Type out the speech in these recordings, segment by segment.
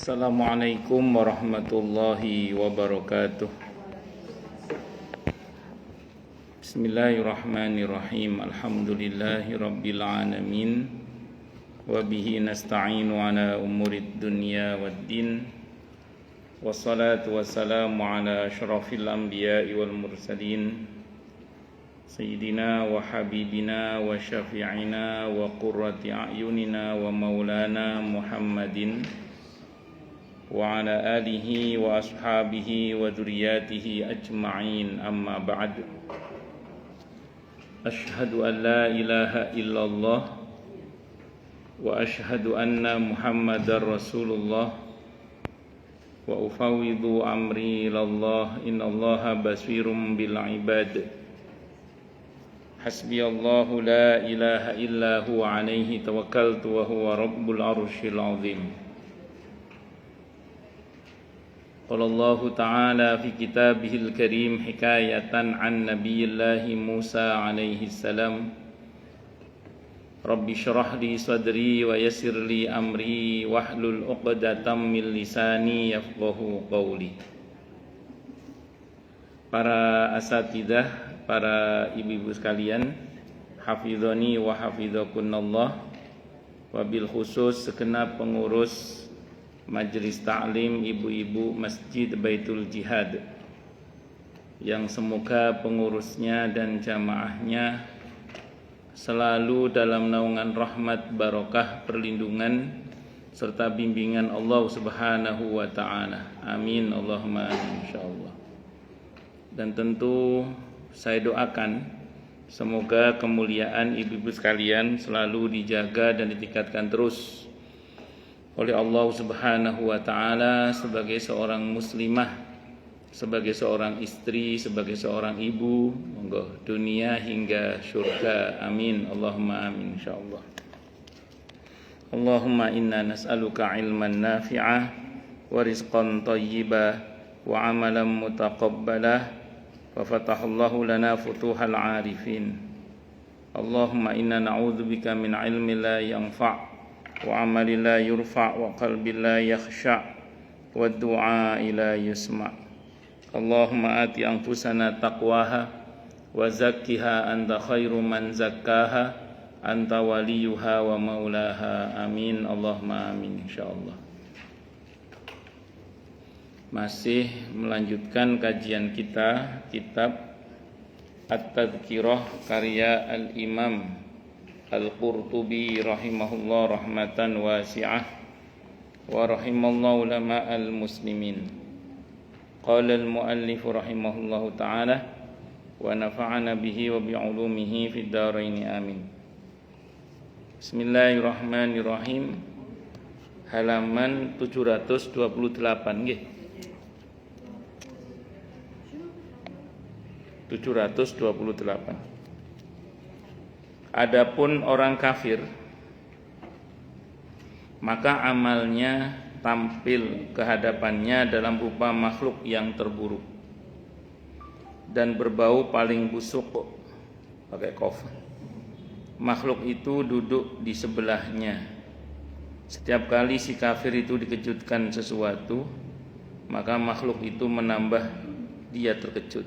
Assalamualaikum warahmatullahi wabarakatuh. Bismillahirrahmanirrahim. Alhamdulillahi rabbil alamin. Wa bihi nasta'inu ala umurid dunya waddin. Wassalatu wassalamu ala asyrafil anbiya'i wal mursalin, Sayyidina wa habibina wa syafi'ina wa qurrati a'yunina wa maulana Muhammadin wa ala alihi wa ashabihi wa dzurriyyatihi ajma'in, amma ba'd. Asyhadu an la ilaha illallah wa asyhadu anna Muhammadar Rasulullah wa ufawwidu amri ilallah, innallaha basirum bil ibad. Hasbiyallahu la ilaha illa huwa alaihi tawakkaltu wa huwa rabbul arsyil azim. Qala Allah Ta'ala fi kitabihil karim hikayatan an nabiyillahi Musa alaihi salam, Rabbi syrah li sadri wa yassir li amri wahlul 'uqdatam min lisani yafqahu qawli. Para asatidzah, para ibu-ibu sekalian, hafizani wa hafizakunallah, wabil khusus segenap pengurus Majelis Ta'lim ibu-ibu Masjid Baitul Jihad, yang semoga pengurusnya dan jamaahnya selalu dalam naungan rahmat, barokah, perlindungan serta bimbingan Allah Subhanahu wa Ta'ala. Amin Allahumma amin insyaallah. Dan tentu saya doakan semoga kemuliaan ibu-ibu sekalian selalu dijaga dan ditingkatkan terus oleh Allah Subhanahu wa Ta'ala sebagai seorang muslimah, sebagai seorang istri, sebagai seorang ibu, monggo dunia hingga surga. Amin Allahumma amin insyaallah. Allahumma inna nas'aluka ilman nafi'ah wa rizqan thayyiba wa amalan mutaqabbalah wa fatahallahu lana futuhal arifin. Allahumma inna na'udzubika min ilmin la yanfa' wa amalin la yurfa' wa qalbin la yakhsha' wa du'a la yusma'. Allahumma ati anfusana taqwaha wa zakkiha anta khairu man zakkaha anta waliyuha wa maulaha. Amin Allahumma amin insyaallah. Masih melanjutkan kajian kita kitab At-Tadhkirah karya Al-Imam Al-Qurtubi rahimahullah rahmatan wasi'ah wa rahimallahu ulama al-muslimin. Qala al-muallif rahimahullahu ta'ala wa nafa'ana bihi wa bi'ulumihi fid dharain amin. Bismillahirrahmanirrahim. Halaman 728 nggih. 728. Adapun orang kafir, maka amalnya tampil kehadapannya dalam rupa makhluk yang terburuk dan berbau paling busuk, pakai qaf. Makhluk itu duduk di sebelahnya. Setiap kali si kafir itu dikejutkan sesuatu, maka makhluk itu menambah dia terkejut.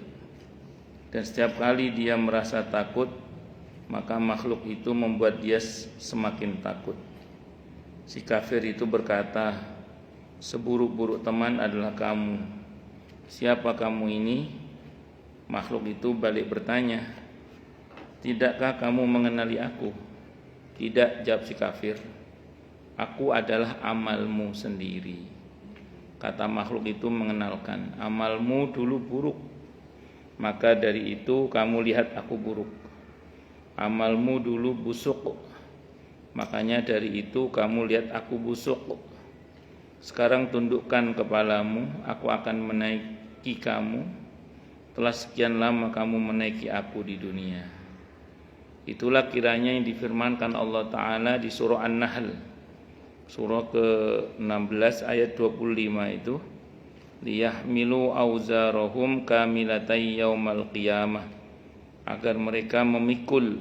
Dan setiap kali dia merasa takut, maka makhluk itu membuat dia semakin takut. Si kafir itu berkata, seburuk-buruk teman adalah kamu. Siapa kamu ini? Makhluk itu balik bertanya, tidakkah kamu mengenali aku? Tidak, jawab si kafir. Aku adalah amalmu sendiri. Kata makhluk itu mengenalkan, amalmu dulu buruk, maka dari itu kamu lihat aku buruk. Amalmu dulu busuk, makanya dari itu kamu lihat aku busuk. Sekarang tundukkan kepalamu, aku akan menaiki kamu. Telah sekian lama kamu menaiki aku di dunia. Itulah kiranya yang difirmankan Allah Ta'ala di surah An-Nahl, surah ke-16 ayat 25 itu, liyahmilu auzarahum kamilatai yaumal qiyamah, agar mereka memikul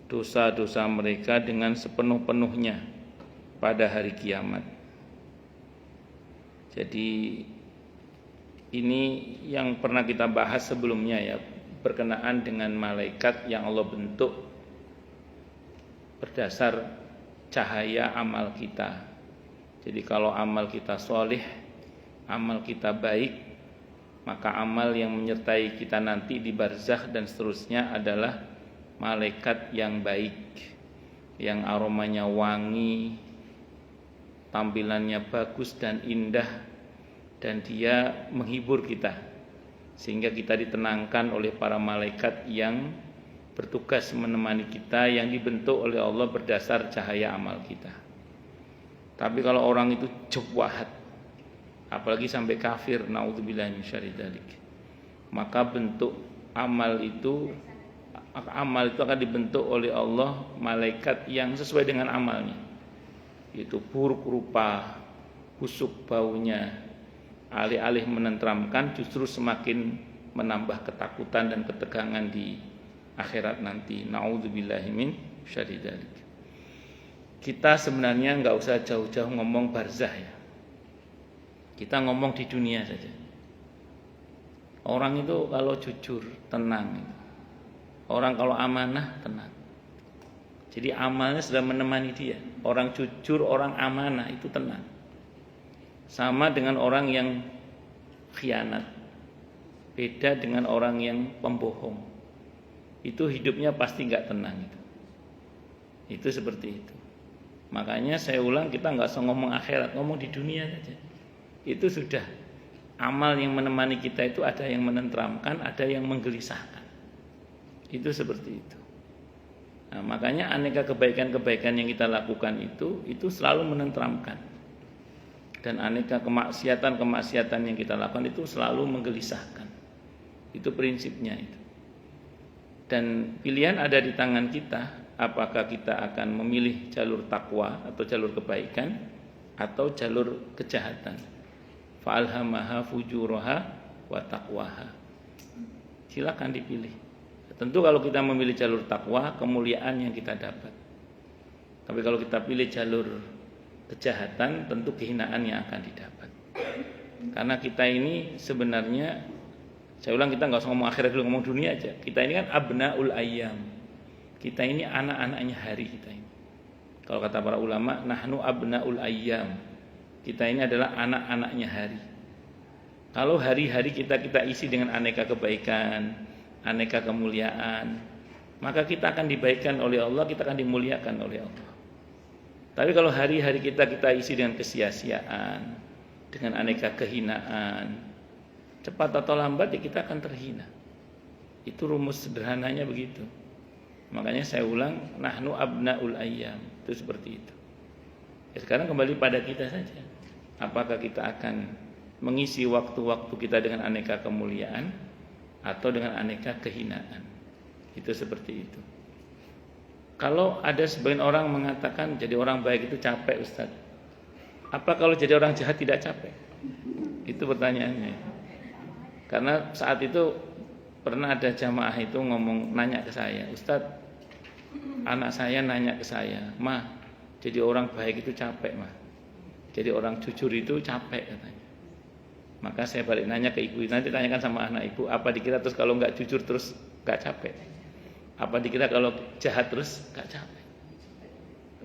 dosa-dosa mereka dengan sepenuh-penuhnya pada hari kiamat. Jadi ini yang pernah kita bahas sebelumnya ya, berkenaan dengan malaikat yang Allah bentuk berdasar cahaya amal kita. Jadi kalau amal kita solih, amal kita baik, maka amal yang menyertai kita nanti di barzakh dan seterusnya adalah malaikat yang baik, yang aromanya wangi, tampilannya bagus dan indah, dan dia menghibur kita sehingga kita ditenangkan oleh para malaikat yang bertugas menemani kita, yang dibentuk oleh Allah berdasar cahaya amal kita. Tapi kalau orang itu jahat, apalagi sampai kafir, naudzubillahi min syarri dzalik, maka bentuk amal itu akan dibentuk oleh Allah malaikat yang sesuai dengan amalnya, yaitu buruk rupa, busuk baunya, alih-alih menenteramkan justru semakin menambah ketakutan dan ketegangan di akhirat nanti. Naudzubillahi min syarri dzalik. Kita sebenarnya nggak usah jauh-jauh ngomong barzakh ya. Kita ngomong di dunia saja. Orang itu kalau jujur tenang. Orang kalau amanah tenang. Jadi amalnya sudah menemani dia. Orang jujur, orang amanah itu tenang. Sama dengan orang yang khianat. Beda dengan orang yang pembohong. Itu hidupnya pasti nggak tenang itu. Itu seperti itu. Makanya saya ulang, kita nggak usah ngomong akhirat, ngomong di dunia saja. Itu sudah amal yang menemani kita itu ada yang menenteramkan, ada yang menggelisahkan. Itu seperti itu. Nah, makanya aneka kebaikan-kebaikan yang kita lakukan itu selalu menenteramkan. Dan aneka kemaksiatan yang kita lakukan itu selalu menggelisahkan. Itu prinsipnya itu. Dan pilihan ada di tangan kita. Apakah kita akan memilih jalur takwa atau jalur kebaikan atau jalur kejahatan. Fa'alhamaha fujuraha wa taqwaha. Silakan dipilih. Tentu kalau kita memilih jalur takwa, kemuliaan yang kita dapat. Tapi kalau kita pilih jalur kejahatan, tentu kehinaan yang akan didapat. Karena kita ini sebenarnya, saya ulang, kita nggak usah ngomong akhirat dulu, ngomong dunia aja. Kita ini kan abnaul ayyam. Kita ini anak-anaknya hari kita ini. Kalau kata para ulama, nahnu abnaul ayyam. Kita ini adalah anak-anaknya hari. Kalau hari-hari kita isi dengan aneka kebaikan, aneka kemuliaan, maka kita akan dibaikkan oleh Allah, kita akan dimuliakan oleh Allah. Tapi kalau hari-hari kita isi dengan kesia-siaan, dengan aneka kehinaan, cepat atau lambat ya kita akan terhina. Itu rumus sederhananya begitu. Makanya saya ulang, nahnu abnaul ayyam. Itu seperti itu. Ya, sekarang kembali pada kita saja. Apakah kita akan mengisi waktu-waktu kita dengan aneka kemuliaan atau dengan aneka kehinaan? Itu seperti itu. Kalau ada sebagian orang mengatakan jadi orang baik itu capek, Ustaz. Apa kalau jadi orang jahat tidak capek? Itu pertanyaannya. Karena saat itu pernah ada jamaah itu nanya ke saya, Ustaz, anak saya nanya ke saya, Ma, jadi orang baik itu capek, Ma. Jadi orang jujur itu capek katanya. Maka saya balik nanya ke ibu, nanti tanyakan sama anak ibu, apa dikira terus kalau nggak jujur terus nggak capek? Apa dikira kalau jahat terus nggak capek?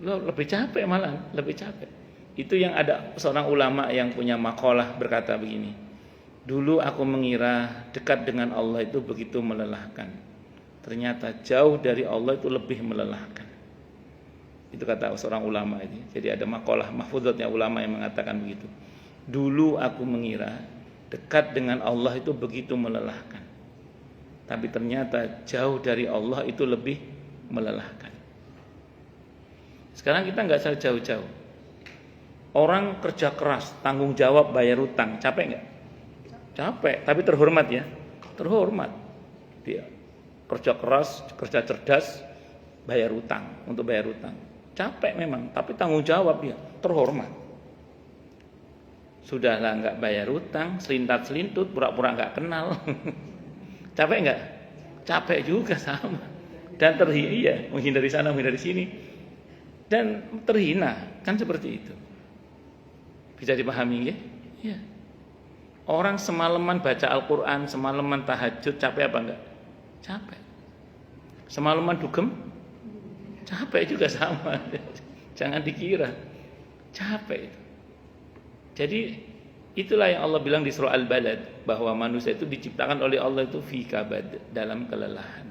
Loh, lebih capek malah, lebih capek. Itu yang ada seorang ulama yang punya makalah berkata begini, dulu aku mengira dekat dengan Allah itu begitu melelahkan. Ternyata jauh dari Allah itu lebih melelahkan. Itu kata seorang ulama ini. Jadi ada makalah mahfuzatnya ulama yang mengatakan begitu. Dulu aku mengira dekat dengan Allah itu begitu melelahkan. Tapi ternyata jauh dari Allah itu lebih melelahkan. Sekarang kita nggak usah jauh-jauh. Orang kerja keras, tanggung jawab, bayar utang, capek nggak? Capek, tapi terhormat ya. Terhormat. Dia kerja keras, kerja cerdas, bayar utang, untuk bayar utang. Capek memang, tapi tanggung jawab dia, terhormat. Sudahlah nggak bayar utang, selintat-selintut, pura-pura nggak kenal. Capek nggak? Capek juga sama. Dan terhina, menghindari sana, menghindari sini. Dan terhina, kan seperti itu. Bisa dipahami ya? Ya. Orang semalaman baca Al-Quran, semalaman tahajud, capek apa enggak? Capek. Semalaman dugem, capek juga sama. Jangan dikira capek itu. Jadi itulah yang Allah bilang di surah Al-Balad, bahwa manusia itu diciptakan oleh Allah itu fi kabad, dalam kelelahan.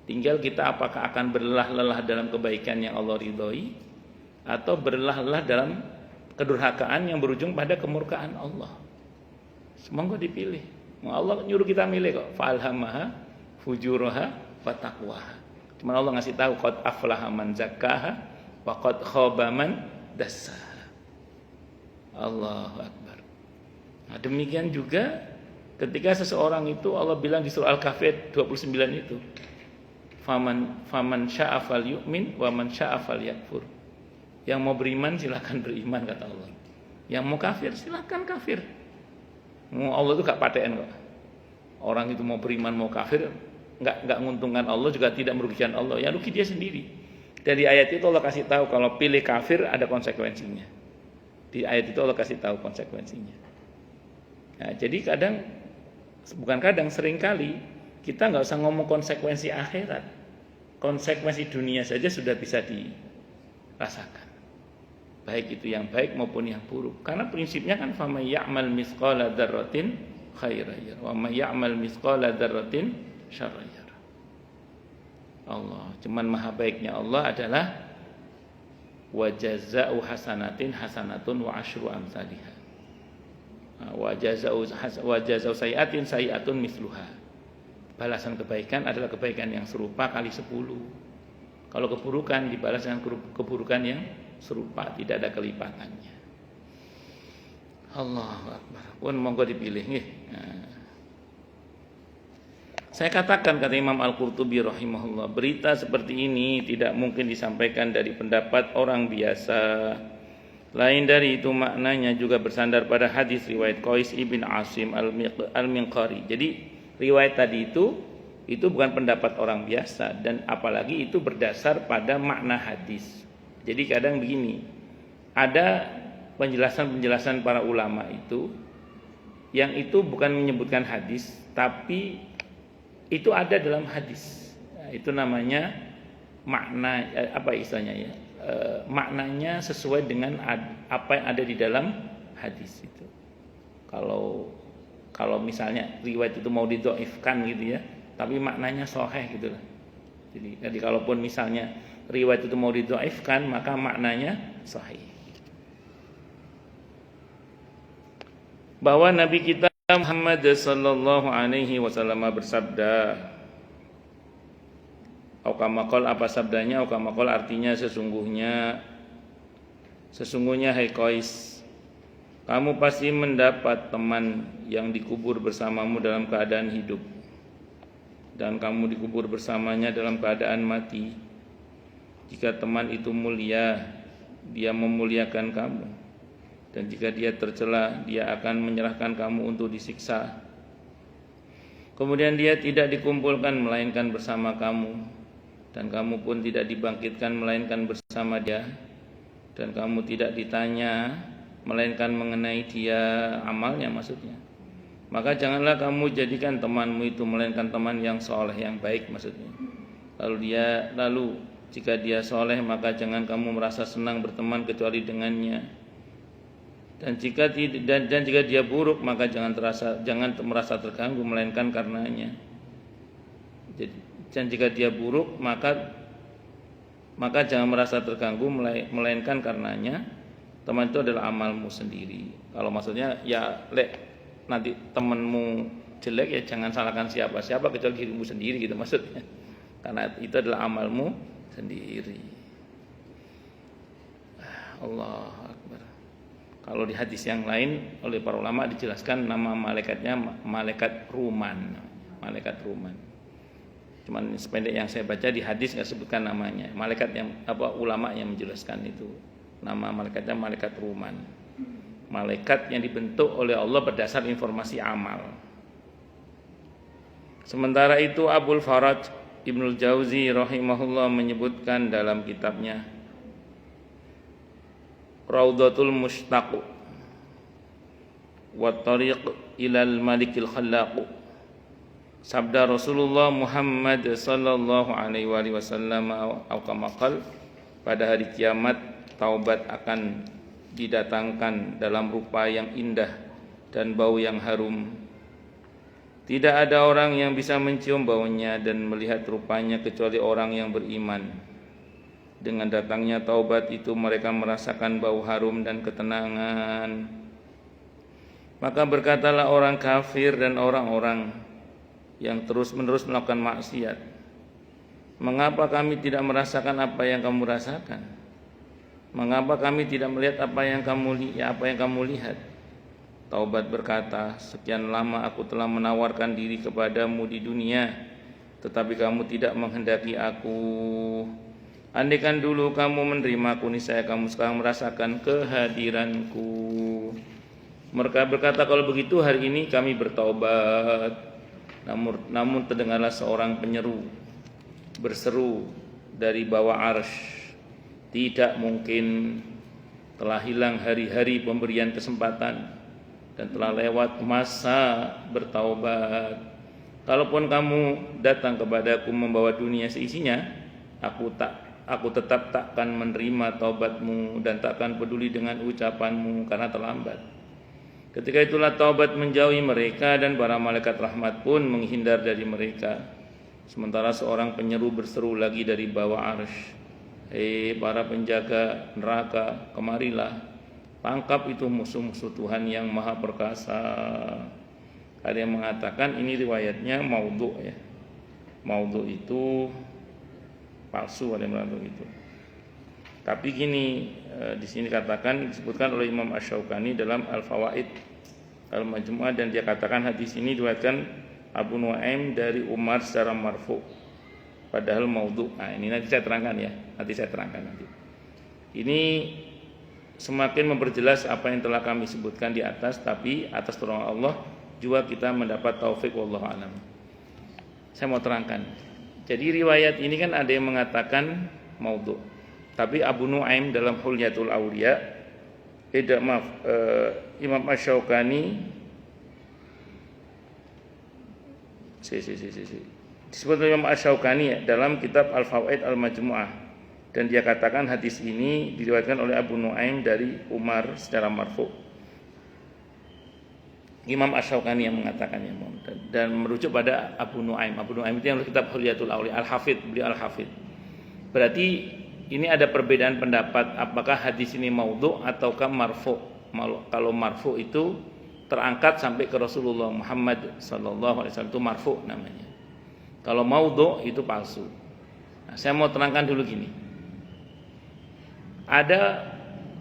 Tinggal kita apakah akan berlelah-lelah dalam kebaikan yang Allah ridhoi, atau berlelah-lelah dalam kedurhakaan yang berujung pada kemurkaan Allah. Semoga dipilih. Allah nyuruh kita milih kok. Fa'alhamaha fujuraha wa taqwaha. Cuma Allah ngasih tahu qad aflaha man zakkaha wa qad khaba man dassaha. Allahu akbar. Nah, demikian juga ketika seseorang itu Allah bilang di surah Al-Kahfi 29 itu, faman syaa'a falyu'min wa man syaa'a falyakfur. Yang mau beriman silakan beriman, kata Allah. Yang mau kafir silakan kafir. Allah itu gak paten kok. Orang itu mau beriman mau kafir nggak menguntungkan Allah, juga tidak merugikan Allah. Yang rugi dia sendiri. Dari ayat itu Allah kasih tahu kalau pilih kafir ada konsekuensinya. Di ayat itu Allah kasih tahu konsekuensinya. Nah, jadi seringkali kita nggak usah ngomong konsekuensi akhirat, konsekuensi dunia saja sudah bisa dirasakan. Baik itu yang baik maupun yang buruk. Karena prinsipnya kan faman ya'mal mithqala dzarratin khairan yarah wa may ya'mal mithqala dzarratin syarran yarah. Allah, cuman maha baiknya Allah adalah wa jazaa'u hasanatin hasanatun wa asyru amsalihha. Wa jazaa'u sayi'atin sayi'atun mithluha. Balasan kebaikan adalah kebaikan yang serupa kali 10. Kalau keburukan dibalas dengan keburukan yang serupa, tidak ada kelipatannya. Allahu akbar. Pun monggo dipilih nggih. Nah. Saya katakan, kata Imam Al-Qurtubi rahimahullah, berita seperti ini tidak mungkin disampaikan dari pendapat orang biasa. Lain dari itu maknanya juga bersandar pada hadis riwayat Qais ibn Asim al-Minqari. Jadi riwayat tadi itu bukan pendapat orang biasa, dan apalagi itu berdasar pada makna hadis. Jadi kadang begini, ada penjelasan-penjelasan para ulama itu yang itu bukan menyebutkan hadis, tapi itu ada dalam hadis. Nah, itu namanya makna apa istilahnya ya? Maknanya sesuai dengan apa yang ada di dalam hadis itu. Kalau misalnya riwayat itu mau didhaifkan gitu ya, tapi maknanya sahih gitu lah. Jadi kalaupun misalnya riwayat itu mau didhaifkan, maka maknanya sahih. Bahwa Nabi kita Muhammad sallallahu alaihi wasallam bersabda, Aukamakol, apa sabdanya? Aukamakol artinya sesungguhnya hai Qais, kamu pasti mendapat teman yang dikubur bersamamu dalam keadaan hidup, dan kamu dikubur bersamanya dalam keadaan mati. Jika teman itu mulia, dia memuliakan kamu, dan jika dia tercela, dia akan menyerahkan kamu untuk disiksa. Kemudian dia tidak dikumpulkan melainkan bersama kamu, dan kamu pun tidak dibangkitkan melainkan bersama dia, dan kamu tidak ditanya melainkan mengenai dia, amalnya maksudnya. Maka janganlah kamu jadikan temanmu itu melainkan teman yang soleh, yang baik maksudnya. Lalu jika dia soleh, maka jangan kamu merasa senang berteman kecuali dengannya. Dan jika dia buruk, maka jangan merasa terganggu melainkan karenanya. Dan jika dia buruk, maka jangan merasa terganggu melainkan karenanya. Teman itu adalah amalmu sendiri. Kalau maksudnya ya nanti temanmu jelek, ya jangan salahkan siapa-siapa kecuali dirimu sendiri gitu maksudnya. Karena itu adalah amalmu sendiri. Allah Akbar. Kalau di hadis yang lain oleh para ulama dijelaskan nama malaikatnya malaikat Ruman. Malaikat Ruman. Cuman sependek yang saya baca di hadis nggak sebutkan namanya. Malaikat yang ulama yang menjelaskan itu. Nama malaikatnya malaikat Ruman. Malaikat yang dibentuk oleh Allah berdasar informasi amal. Sementara itu Abul Faraj Ibnul Jauzi rahimahullah menyebutkan dalam kitabnya Raudhatul Mushtaq, wa tariq ilal malikil khallaq. Sabda Rasulullah Muhammad sallallahu alaihi wasallam atau kama qala, pada hari kiamat taubat akan didatangkan dalam rupa yang indah dan bau yang harum. Tidak ada orang yang bisa mencium baunya dan melihat rupanya kecuali orang yang beriman. Dengan datangnya taubat itu mereka merasakan bau harum dan ketenangan. Maka berkatalah orang kafir dan orang-orang yang terus-menerus melakukan maksiat, mengapa kami tidak merasakan apa yang kamu rasakan? Mengapa kami tidak melihat apa yang kamu lihat? Taubat berkata, sekian lama aku telah menawarkan diri kepadamu di dunia, tetapi kamu tidak menghendaki aku. Andaikan dulu kamu menerimaku, niscaya kamu sekarang merasakan kehadiranku. Mereka berkata, kalau begitu hari ini kami bertaubat. Namun terdengarlah seorang penyeru berseru dari bawah arsy, tidak mungkin, telah hilang hari-hari pemberian kesempatan dan telah lewat masa bertaubat. Kalaupun kamu datang kepadaku membawa dunia seisinya, aku tetap takkan menerima taubatmu dan takkan peduli dengan ucapanmu karena terlambat. Ketika itulah taubat menjauhi mereka dan para malaikat rahmat pun menghindar dari mereka. Sementara seorang penyeru berseru lagi dari bawah arsy, hei para penjaga neraka, kemarilah, tangkap itu musuh-musuh Tuhan yang maha perkasa. Ada yang mengatakan ini riwayatnya maudhu ya. Maudhu itu palsu, ada yang mengatakan itu. Tapi gini, di sini dikatakan, disebutkan oleh Imam Asy-Syaukani dalam Al-Fawaid Al-Majmu'ah, dan dia katakan hadis ini diriwayatkan Abu Nuaim dari Umar secara marfu, padahal maudhu. Nah, ini nanti saya terangkan ya. Ini semakin memperjelas apa yang telah kami sebutkan di atas, tapi atas pertolongan Allah juga kita mendapat taufik, wallahu alam. Saya mau terangkan. Jadi riwayat ini kan ada yang mengatakan maudhu. Tapi Abu Nuaim dalam Hulyatul Awliya, Imam Asy-Syaukani disebut Imam Asy-Syaukani ya, dalam kitab Al-Fawaid Al-Majmu'ah, dan dia katakan hadis ini diriwayatkan oleh Abu Nuaim dari Umar secara marfu. Imam Asy-Syaukani yang mengatakannya dan merujuk pada Abu Nuaim. Abu Nuaim itu yang kitab Hulyatul Awliya, Al-Hafidz, beliau Al-Hafidz. Berarti ini ada perbedaan pendapat apakah hadis ini maudhu ataukah marfu. Kalau marfu itu terangkat sampai ke Rasulullah Muhammad sallallahu alaihi wasallam, itu marfu namanya. Kalau maudhu itu palsu. Nah, saya mau terangkan dulu gini. Ada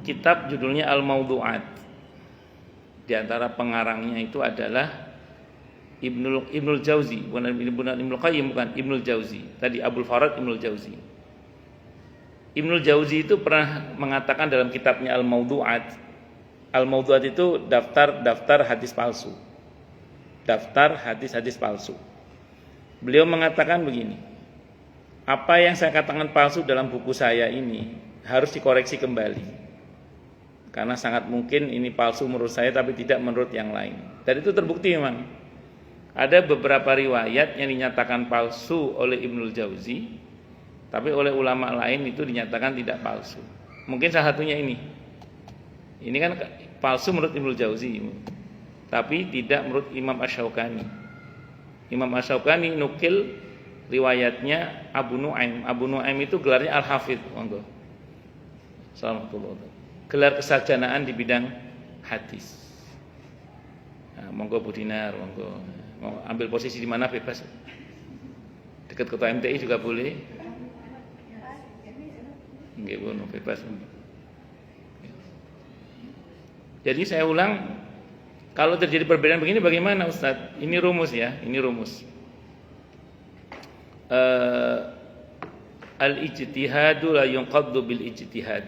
kitab judulnya Al-Maudhu'at. Di antara pengarangnya itu adalah Ibnul Jauzi, bukan Ibnul Qayyim, bukan Ibnul Jauzi. Tadi Abul Farad Ibnul Jauzi. Ibnul Jauzi itu pernah mengatakan dalam kitabnya Al-Maudhu'at. Al-Maudhu'at itu daftar hadis palsu. Daftar hadis-hadis palsu. Beliau mengatakan begini, apa yang saya katakan palsu dalam buku saya ini harus dikoreksi kembali, karena sangat mungkin ini palsu menurut saya tapi tidak menurut yang lain. Dan itu terbukti memang. Ada beberapa riwayat yang dinyatakan palsu oleh Ibnul Jauzi, tapi oleh ulama lain itu dinyatakan tidak palsu. Mungkin salah satunya ini. Ini kan palsu menurut Ibnul Jauzi, tapi tidak menurut Imam Asy-Syaukani. Imam Asy-Syaukani nukil riwayatnya Abu Nuaim. Abu Nuaim itu gelarnya Al-Hafidz, monggo. Assalamualaikum. Gelar kesarjanaan di bidang hadis. Nah, monggo Bu Dinar, monggo. Mau ambil posisi di mana bebas. Dekat ketua MTI juga boleh. Nggih, Bu, bebas. Jadi saya ulang, kalau terjadi perbedaan begini bagaimana Ustaz? Ini rumus ya, ini rumus. Al-ijtihadu la yunqaddu bil ijtihad.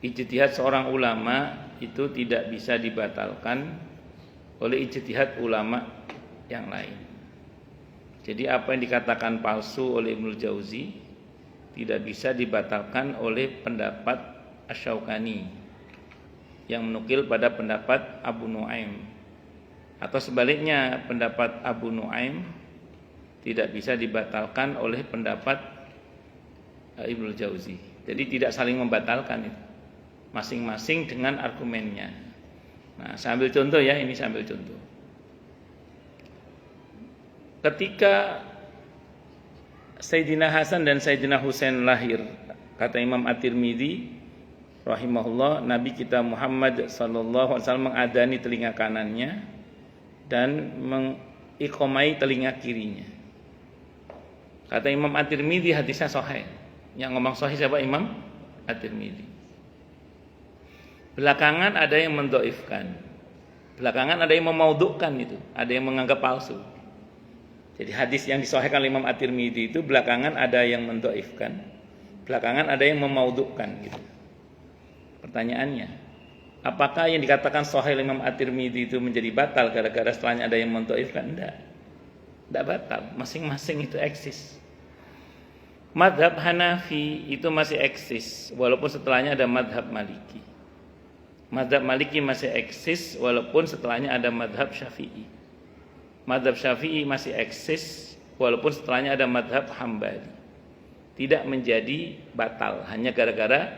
Ijtihad seorang ulama itu tidak bisa dibatalkan oleh ijtihad ulama yang lain. Jadi apa yang dikatakan palsu oleh Ibnul Jauzi tidak bisa dibatalkan oleh pendapat Asy-Syaukani. yang menukil pada pendapat Abu Nuaim, atau sebaliknya pendapat Abu Nuaim tidak bisa dibatalkan oleh pendapat Ibnul Jauzi. Jadi tidak saling membatalkan itu, masing-masing dengan argumennya. Nah, saya ambil contoh ya, ini saya ambil contoh. Ketika Sayyidina Hasan dan Sayyidina Husain lahir, kata Imam At-Tirmidzi rahimahullah, Nabi kita Muhammad sallallahu alaihi wasallam mengadani telinga kanannya dan mengiqomai telinga kirinya. Kata Imam At-Tirmidzi hadisnya sahih. Yang ngomong sahih siapa? Imam At-Tirmidzi. Belakangan ada yang mendhaifkan. Belakangan ada yang memaudhu'kan itu, ada yang menganggap palsu. Jadi hadis yang disahihkan oleh Imam At-Tirmidzi itu belakangan ada yang mendhaifkan, belakangan ada yang memaudhu'kan gitu. Pertanyaannya, apakah yang dikatakan sahih Imam At-Tirmidzi itu menjadi batal gara-gara setelahnya ada yang mendhaifkan? Tidak batal, masing-masing itu eksis. Madhab Hanafi itu masih eksis walaupun setelahnya ada madhab Maliki. Madhab Maliki masih eksis walaupun setelahnya ada madhab Syafi'i. Madhab Syafi'i masih eksis walaupun setelahnya ada madhab Hambali. Tidak menjadi batal hanya gara-gara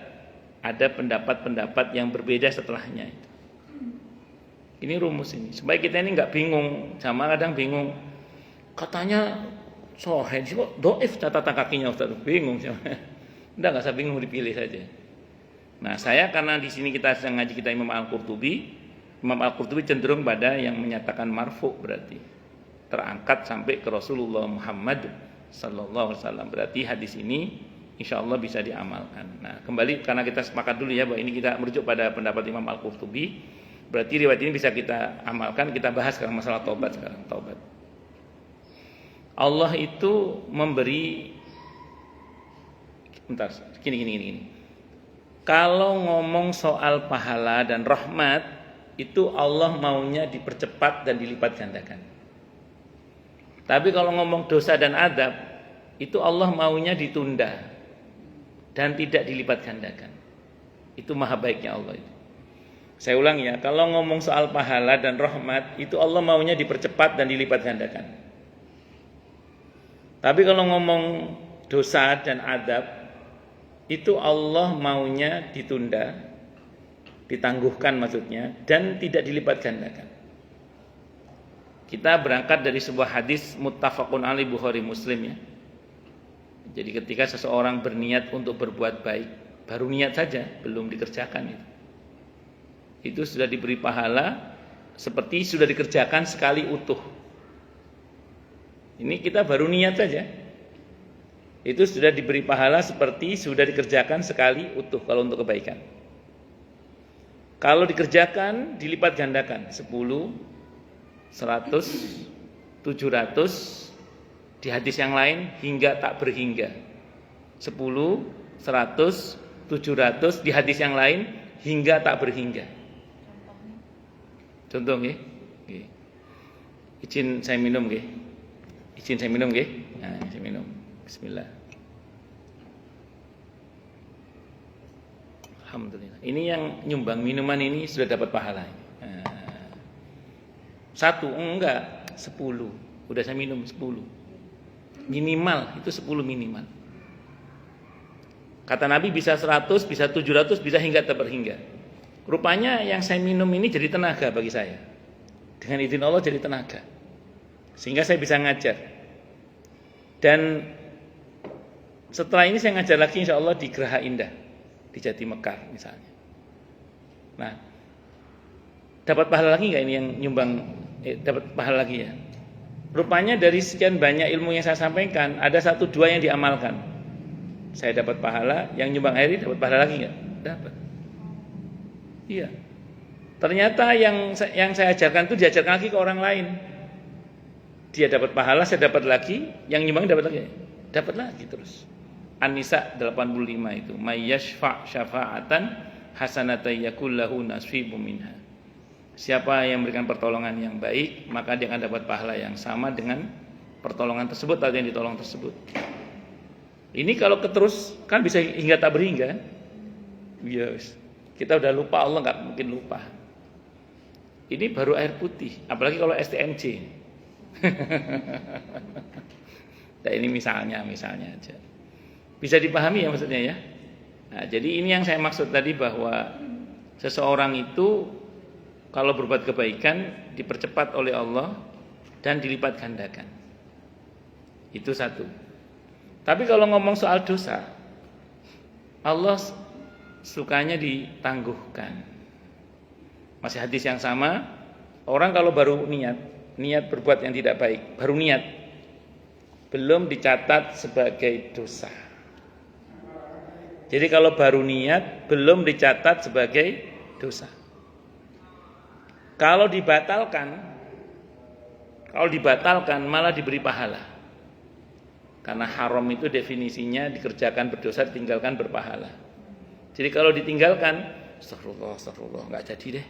ada pendapat-pendapat yang berbeda setelahnya itu. Ini rumus ini supaya kita ini nggak bingung. Sama kadang bingung, katanya sahih kok dhaif catatan kakinya Ustaz, bingung siapa. Nggak usah bingung, dipilih saja. Nah, saya karena di sini kita sedang ngaji kita Imam Al-Qurtubi. Imam Al-Qurtubi cenderung pada yang menyatakan marfu, berarti terangkat sampai ke Rasulullah Muhammad sallallahu alaihi wasallam. Berarti hadis ini insyaallah bisa diamalkan. Nah, kembali karena kita sepakat dulu ya bahwa ini kita merujuk pada pendapat Imam Al-Qurtubi. Berarti riwayat ini bisa kita amalkan. Kita bahas sekarang masalah taubat sekarang, taubat. Allah itu memberi gini. Kalau ngomong soal pahala dan rahmat, itu Allah maunya dipercepat dan dilipat gandakan. Tapi kalau ngomong dosa dan adab, itu Allah maunya ditunda dan tidak dilipat gandakan. Itu maha baiknya Allah itu. Saya ulang ya, kalau ngomong soal pahala dan rahmat, itu Allah maunya dipercepat dan dilipat gandakan. Tapi kalau ngomong dosa dan adab, itu Allah maunya ditunda, ditangguhkan maksudnya, dan tidak dilipat gandakan. Kita berangkat dari sebuah hadis muttafaqun alaih Bukhari Muslim ya. Jadi ketika seseorang berniat untuk berbuat baik, baru niat saja, belum dikerjakan itu sudah diberi pahala seperti sudah dikerjakan sekali utuh. Ini kita baru niat saja, itu sudah diberi pahala seperti sudah dikerjakan sekali utuh kalau untuk kebaikan. Kalau dikerjakan dilipat gandakan 10, 100, 700, di hadis yang lain hingga tak berhingga. 10, 100, 700, di hadis yang lain hingga tak berhingga. Contoh nggih. Izin saya minum nggih. Nah, saya minum. Bismillah. Alhamdulillah. Ini yang nyumbang minuman ini sudah dapat pahala. 1 enggak, 10. Udah saya minum 10. Minimal itu 10 minimal. Kata Nabi bisa 100, bisa 700, bisa hingga tak berhingga. Rupanya yang saya minum ini jadi tenaga bagi saya. Dengan izin Allah jadi tenaga. Sehingga saya bisa ngajar. Dan setelah ini saya ngajar lagi insya Allah di Geraha Indah, di Jati Mekar misalnya. Nah, dapat pahala lagi nggak ini yang nyumbang? Dapat pahala lagi ya. Rupanya dari sekian banyak ilmu yang saya sampaikan, ada 1-2 yang diamalkan. Saya dapat pahala, yang nyumbang air ini dapat pahala lagi nggak? Dapat. Iya. Ternyata yang saya ajarkan itu diajarkan lagi ke orang lain. Dia dapat pahala, saya dapat lagi, yang nyumbang dapat lagi. Dapat lagi terus. An-Nisa 85 itu, may yashfa' syafa'atan hasanatan yakul lahu nasibum minha. Siapa yang memberikan pertolongan yang baik, maka dia akan dapat pahala yang sama dengan pertolongan tersebut atau yang ditolong tersebut. Ini kalau terus kan bisa hingga tak berhingga. Yes. Kita udah lupa Allah makin lupa. Ini baru air putih, apalagi kalau STMJ. Nah, ini misalnya aja. Bisa dipahami ya maksudnya ya. Nah, jadi ini yang saya maksud tadi bahwa seseorang itu kalau berbuat kebaikan dipercepat oleh Allah dan dilipat gandakan. Itu satu. Tapi kalau ngomong soal dosa, Allah sukanya ditangguhkan. Masih hadis yang sama, orang kalau baru niat berbuat yang tidak baik, baru niat, belum dicatat sebagai dosa. Jadi kalau baru niat belum dicatat sebagai dosa. Kalau dibatalkan malah diberi pahala. Karena haram itu definisinya dikerjakan berdosa, ditinggalkan berpahala. Jadi kalau ditinggalkan, astagfirullah, enggak jadi deh.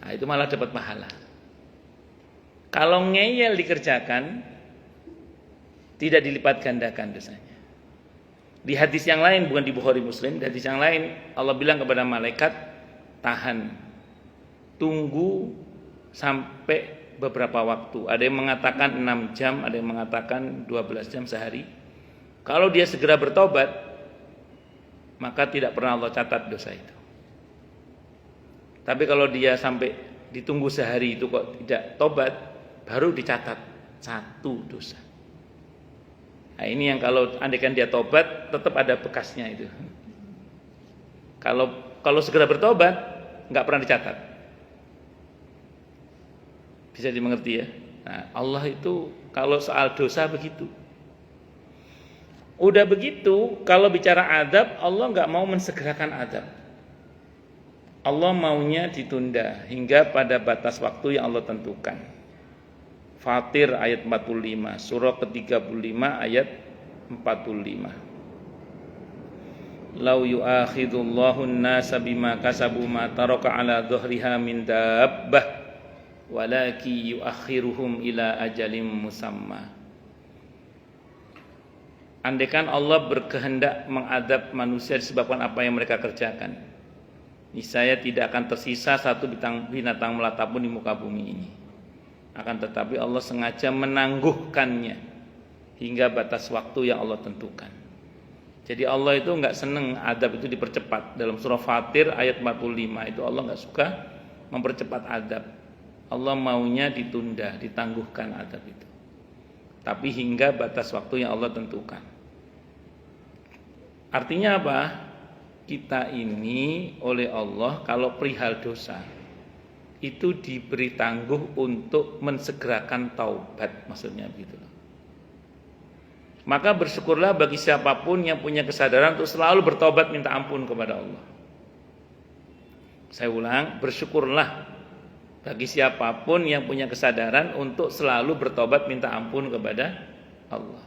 Nah, itu malah dapat pahala. Kalau ngeyel dikerjakan, tidak dilipat gandakan dosanya. Di hadis yang lain, bukan di Bukhari Muslim, di hadis yang lain Allah bilang kepada malaikat, tahan, tunggu sampai beberapa waktu. Ada yang mengatakan 6 jam, ada yang mengatakan 12 jam sehari. Kalau dia segera bertobat, maka tidak pernah Allah catat dosa itu. Tapi kalau dia sampai ditunggu sehari itu kok tidak tobat, baru dicatat 1 dosa. Nah, ini yang kalau andaikan dia tobat tetap ada bekasnya itu. Kalau segera bertobat nggak pernah dicatat. Bisa dimengerti ya. Nah, Allah itu kalau soal dosa begitu. Udah begitu, kalau bicara adab, Allah nggak mau mensegerakan adab. Allah maunya ditunda hingga pada batas waktu yang Allah tentukan. Fatir ayat 45, surah ke-35 ayat 45. Lau yu'akhidullahu an-nasa bima kasabu ma taraka ala dhuhriha min dabbah walaki yu'akhiruhum ila ajalim musamma. Andaikan Allah berkehendak mengadab manusia disebabkan apa yang mereka kerjakan, niscaya tidak akan tersisa satu binatang melata pun di muka bumi ini. Akan tetapi Allah sengaja menangguhkannya hingga batas waktu yang Allah tentukan. Jadi Allah itu enggak senang adab itu dipercepat. Dalam surah Fatir ayat 45 itu Allah enggak suka mempercepat adab. Allah maunya ditunda, ditangguhkan adab itu. Tapi hingga batas waktu yang Allah tentukan. Artinya apa? Kita ini oleh Allah kalau perihal dosa itu diberi tangguh untuk mensegerakan taubat, maksudnya begitu. Maka bersyukurlah bagi siapapun yang punya kesadaran untuk selalu bertobat minta ampun kepada Allah. Saya ulang, bersyukurlah bagi siapapun yang punya kesadaran untuk selalu bertobat minta ampun kepada Allah.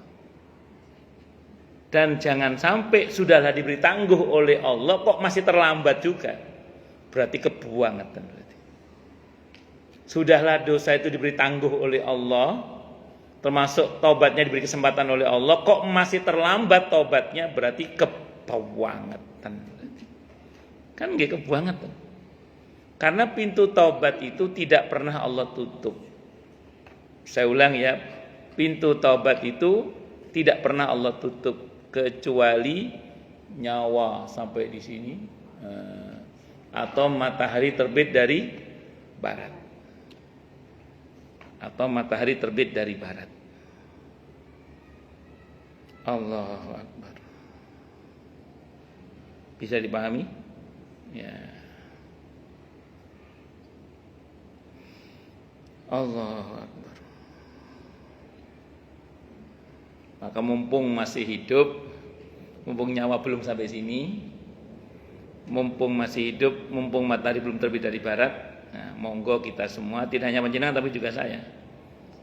Dan jangan sampai sudahlah diberi tangguh oleh Allah kok masih terlambat juga. Berarti kebuangan. Sudahlah dosa itu diberi tangguh oleh Allah, termasuk taubatnya diberi kesempatan oleh Allah, kok masih terlambat taubatnya, berarti kebuangetan. Kan nggih kebuangetan. Karena pintu taubat itu tidak pernah Allah tutup. Saya ulang ya, pintu taubat itu tidak pernah Allah tutup kecuali nyawa sampai di sini atau matahari terbit dari barat. Atau matahari terbit dari barat. Allahu Akbar. Bisa dipahami? Ya. Allahu Akbar. Maka mumpung masih hidup, mumpung nyawa belum sampai sini, mumpung masih hidup, mumpung matahari belum terbit dari barat, nah, monggo kita semua, tidak hanya panjenengan tapi juga saya,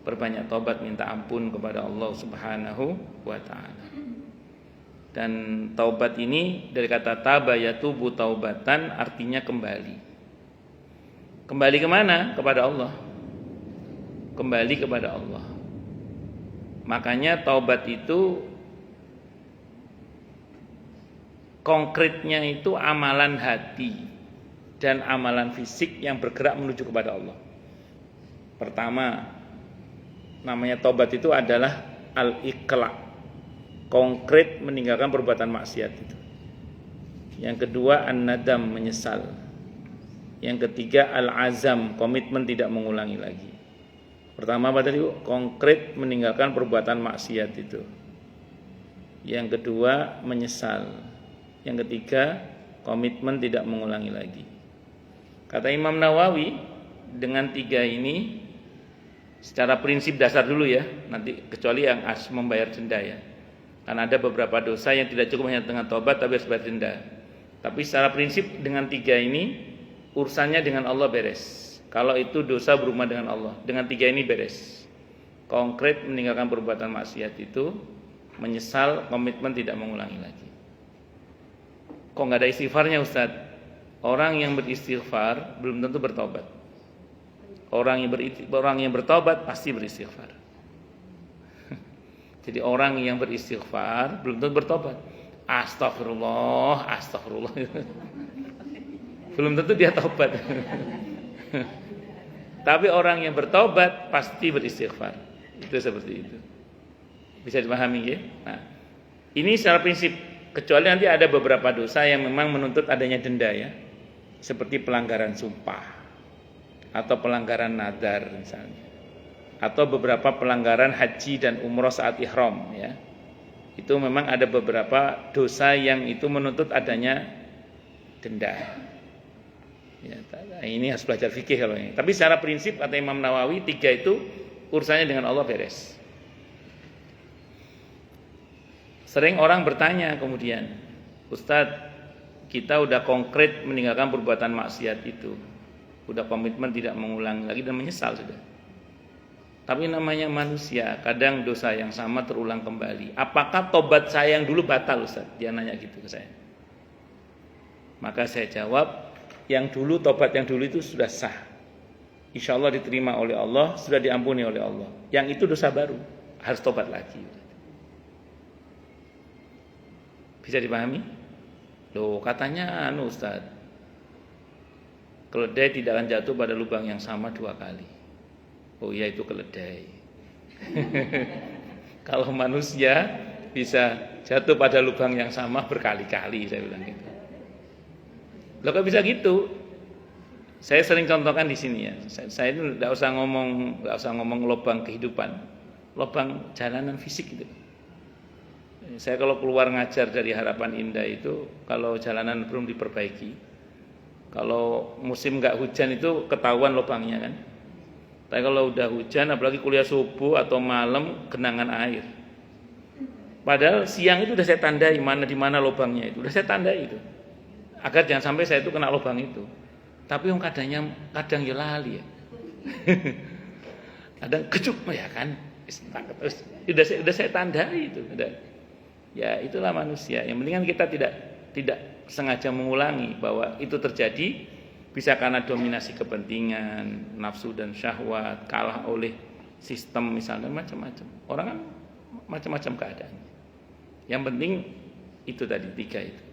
perbanyak taubat minta ampun kepada Allah Subhanahu wa taala. Dan taubat ini dari kata taba yatubu taubatan artinya kembali. Kembali kemana? Kepada Allah. Kembali kepada Allah. Makanya taubat itu konkretnya itu amalan hati. dan amalan fisik yang bergerak menuju kepada Allah. Pertama, namanya tobat itu adalah al-iqla', konkret meninggalkan perbuatan maksiat itu. Yang kedua, an-nadam, menyesal. Yang ketiga, al-azam, komitmen tidak mengulangi lagi. Pertama apa tadi? Konkret meninggalkan perbuatan maksiat itu. Yang kedua, menyesal. Yang ketiga, komitmen tidak mengulangi lagi. Kata Imam Nawawi, dengan 3 ini secara prinsip dasar dulu ya, nanti kecuali yang membayar denda ya. Karena ada beberapa dosa yang tidak cukup hanya dengan tobat tapi harus bayar denda. Tapi secara prinsip dengan 3 ini urusannya dengan Allah beres. Kalau itu dosa berhubungan dengan Allah, dengan 3 ini beres. Konkret meninggalkan perbuatan maksiat itu, menyesal, komitmen tidak mengulangi lagi. Kok nggak ada istighfarnya Ustaz? Orang yang beristighfar belum tentu bertobat. Orang yang bertobat pasti beristighfar. Jadi orang yang beristighfar belum tentu bertobat. Astagfirullah, astagfirullah. Belum tentu dia tobat. Tapi orang yang bertobat pasti beristighfar. Itu seperti itu. Bisa dipahami ya? Nah, ini secara prinsip, kecuali nanti ada beberapa dosa yang memang menuntut adanya denda ya. Seperti pelanggaran sumpah atau pelanggaran nadar misalnya. Atau beberapa pelanggaran haji dan umroh saat ihram ya. Itu memang ada beberapa dosa yang itu menuntut adanya denda. Ya, ini harus belajar fikih kalau ini. Tapi secara prinsip kata Imam Nawawi 3 itu urusannya dengan Allah beres. Sering orang bertanya kemudian, Ustadz, kita udah konkret meninggalkan perbuatan maksiat itu, udah komitmen tidak mengulangi lagi dan menyesal sudah. Tapi namanya manusia, kadang dosa yang sama terulang kembali. Apakah tobat saya yang dulu batal Ustadz? Dia nanya gitu ke saya. Maka saya jawab, yang dulu, tobat yang dulu itu sudah sah, insya Allah diterima oleh Allah, sudah diampuni oleh Allah. Yang itu dosa baru, harus tobat lagi. Bisa dipahami? Loh katanya Ustaz, keledai tidak akan jatuh pada lubang yang sama 2 kali. Oh iya, itu keledai. Kalau manusia bisa jatuh pada lubang yang sama berkali-kali, saya bilang gitu. Loh kok bisa gitu? Saya sering contohkan di sini ya. Saya itu enggak usah ngomong lubang kehidupan, lubang jalanan fisik gitu. Saya kalau keluar ngajar dari Harapan Indah itu, kalau jalanan belum diperbaiki, kalau musim enggak hujan itu ketahuan lubangnya kan. Tapi kalau udah hujan, apalagi kuliah subuh atau malam, genangan air. Padahal siang itu udah saya tandai di mana lubangnya itu, udah saya tandai itu. Agar jangan sampai saya itu kena lubang itu. Tapi yang kadang ya lali ya. Kadang kejuk ya kan. Udah saya tandai itu. Ya itulah manusia. Yang penting kan kita tidak sengaja mengulangi bahwa itu terjadi bisa karena dominasi kepentingan, nafsu dan syahwat, kalah oleh sistem misalnya, macam-macam. Orang kan macam-macam keadaan. Yang penting itu tadi 3 itu.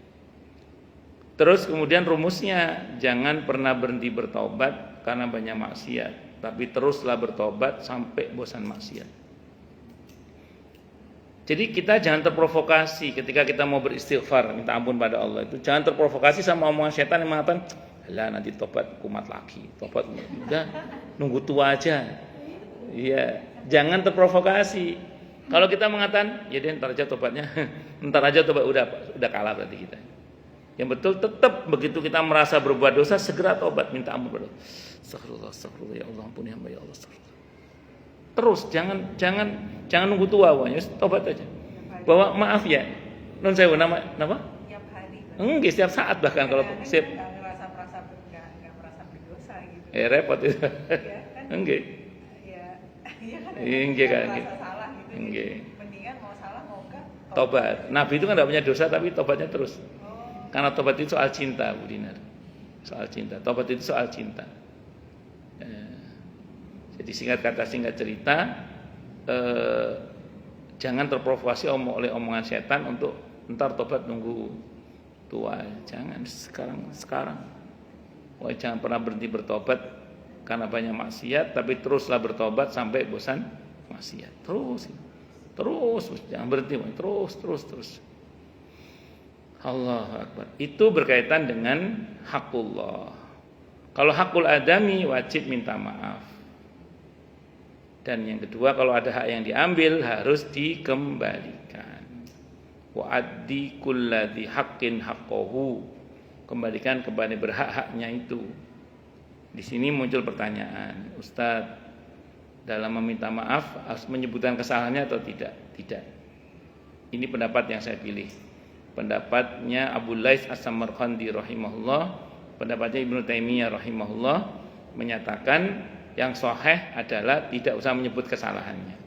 Terus kemudian rumusnya, jangan pernah berhenti bertobat karena banyak maksiat, tapi teruslah bertobat sampai bosan maksiat. Jadi kita jangan terprovokasi ketika kita mau beristighfar, minta ampun pada Allah itu. Jangan terprovokasi sama omongan setan yang mengatakan, "Alah nanti tobat kumat lagi, tobat udah nunggu tua aja." Iya, jangan terprovokasi. Kalau kita mengatakan, "Ya deh, ntar aja tobatnya." Ntar aja tobat udah kalah berarti kita. Yang betul tetap begitu kita merasa berbuat dosa, segera tobat, minta ampun pada Allah. Astagfirullah, ya Allah, ampuni hamba ya Allah. Terus jangan nunggu tua, tobat aja. Bahwa maaf ya, non saya nama Tiap hari. enggak, setiap saat bahkan kalau siap. Nggak merasa berdosa gitu. Repot itu. Ya, kan? Enggak. Ya kan. Enggak kan. Merasa salah gitu. Enggak. Mendingan mau salah mau enggak. Tobat. Nabi itu kan enggak punya dosa tapi tobatnya terus. Oh. Karena tobat itu soal cinta, Bu Dinar. Soal cinta. Tobat itu soal cinta. Jadi singkat cerita, jangan terprovokasi oleh omongan setan untuk ntar tobat nunggu tua. Jangan sekarang. Wah, jangan pernah berhenti bertobat karena banyak maksiat, tapi teruslah bertobat sampai bosan maksiat. Terus, jangan berhenti, terus. Allahu Akbar. Itu berkaitan dengan hakullah. Kalau hakul adami wajib minta maaf. Dan yang kedua, kalau ada hak yang diambil harus dikembalikan. Wa addi kulladzi haqqin haqqahu. Kembalikan kepada berhak-haknya itu. Di sini muncul pertanyaan, Ustadz, dalam meminta maaf harus menyebutkan kesalahannya atau tidak? Tidak. Ini pendapat yang saya pilih. Pendapatnya Abu Laits As-Samarqandi rahimahullah, pendapatnya Ibnu Taimiyah rahimahullah menyatakan yang sahih adalah tidak usah menyebut kesalahannya.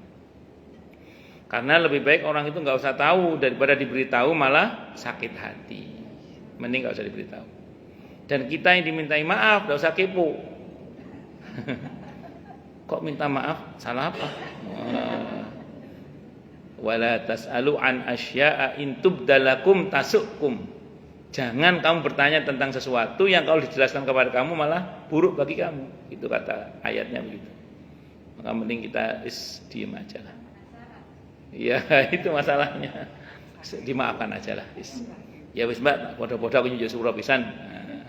Karena lebih baik orang itu nggak usah tahu daripada diberitahu malah sakit hati. Mending nggak usah diberitahu. Dan kita yang dimintai maaf nggak usah kepo. Kok minta maaf? Salah apa? Wala tas'alu an asya'a in tubdalakum tasukum. Jangan kamu bertanya tentang sesuatu yang kalau dijelaskan kepada kamu malah buruk bagi kamu. Itu kata ayatnya begitu. Maka mending kita diam aja lah. Iya, itu masalahnya. Dimaafkan aja lah. Ya wis Mbak, podo-podo aku nyujuk surah pisan. Nah,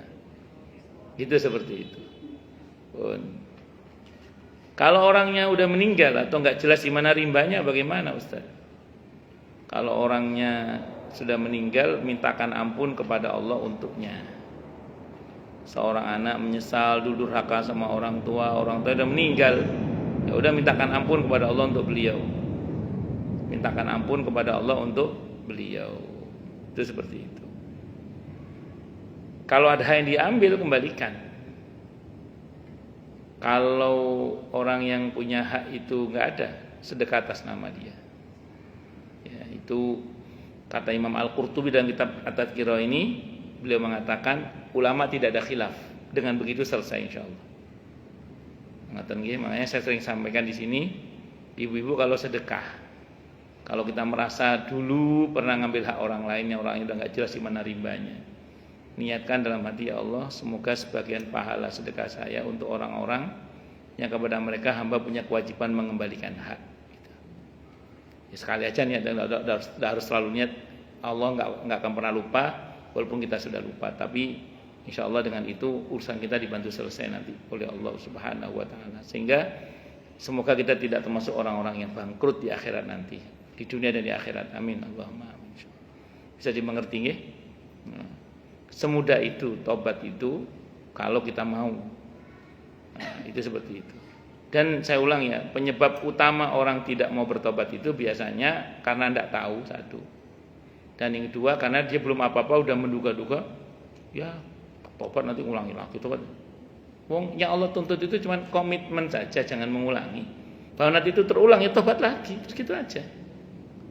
itu seperti itu. Kalau orangnya udah meninggal atau enggak jelas di mana rimbanya, bagaimana Ustaz? Kalau orangnya sudah meninggal, mintakan ampun kepada Allah untuknya. Seorang anak menyesal dulu durhaka sama orang tua sudah meninggal, ya udah mintakan ampun kepada Allah untuk beliau. Mintakan ampun kepada Allah untuk beliau. Itu seperti itu. Kalau ada hal yang diambil, kembalikan. Kalau orang yang punya hak itu enggak ada, sedekah atas nama dia. Ya, itu kata Imam Al-Qurtubi dalam kitab At-Tadhkirah ini, beliau mengatakan ulama tidak ada khilaf. Dengan begitu selesai insyaallah. Makanya saya sering sampaikan di sini, ibu-ibu kalau sedekah, kalau kita merasa dulu pernah ngambil hak orang lain yang orangnya udah enggak jelas di mana rimbanya, niatkan dalam hati, ya Allah, semoga sebagian pahala sedekah saya untuk orang-orang yang kepada mereka hamba punya kewajiban mengembalikan hak. Ya, sekali aja niat, tidak harus selalu niat. Allah nggak akan pernah lupa, walaupun kita sudah lupa. Tapi insya Allah dengan itu urusan kita dibantu selesai nanti oleh Allah Subhanahu Wa Taala. Sehingga semoga kita tidak termasuk orang-orang yang bangkrut di akhirat nanti, di dunia dan di akhirat. Amin. Allahumma amin. Bisa dimengerti nggih? Nah, semudah itu tobat itu kalau kita mau. Nah, itu seperti itu. Dan saya ulang ya, penyebab utama orang tidak mau bertobat itu biasanya karena tidak tahu, satu. Dan yang kedua karena dia belum apa-apa udah menduga-duga, ya tobat nanti ulangi lagi tobat. Wong yang Allah tuntut itu cuma komitmen saja, jangan mengulangi. Bahwa nanti itu terulang ya tobat lagi, terus gitu aja.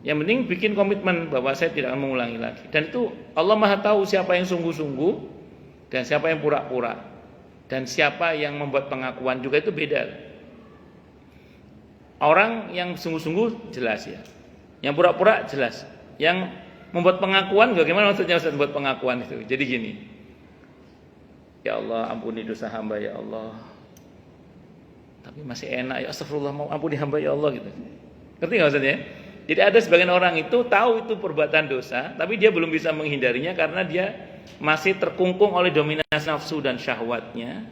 Yang penting bikin komitmen bahwa saya tidak akan mengulangi lagi. Dan itu Allah Maha tahu siapa yang sungguh-sungguh dan siapa yang pura-pura. Dan siapa yang membuat pengakuan juga itu beda. Orang yang sungguh-sungguh jelas ya. Yang pura-pura jelas. Yang membuat pengakuan bagaimana maksudnya Ustaz membuat pengakuan itu? Jadi gini. Ya Allah, ampuni dosa hamba ya Allah. Tapi masih enak ya astagfirullah, mau ampuni hamba ya Allah gitu. Ngerti enggak maksudnya? Jadi ada sebagian orang itu tahu itu perbuatan dosa, tapi dia belum bisa menghindarinya karena dia masih terkungkung oleh dominasi nafsu dan syahwatnya.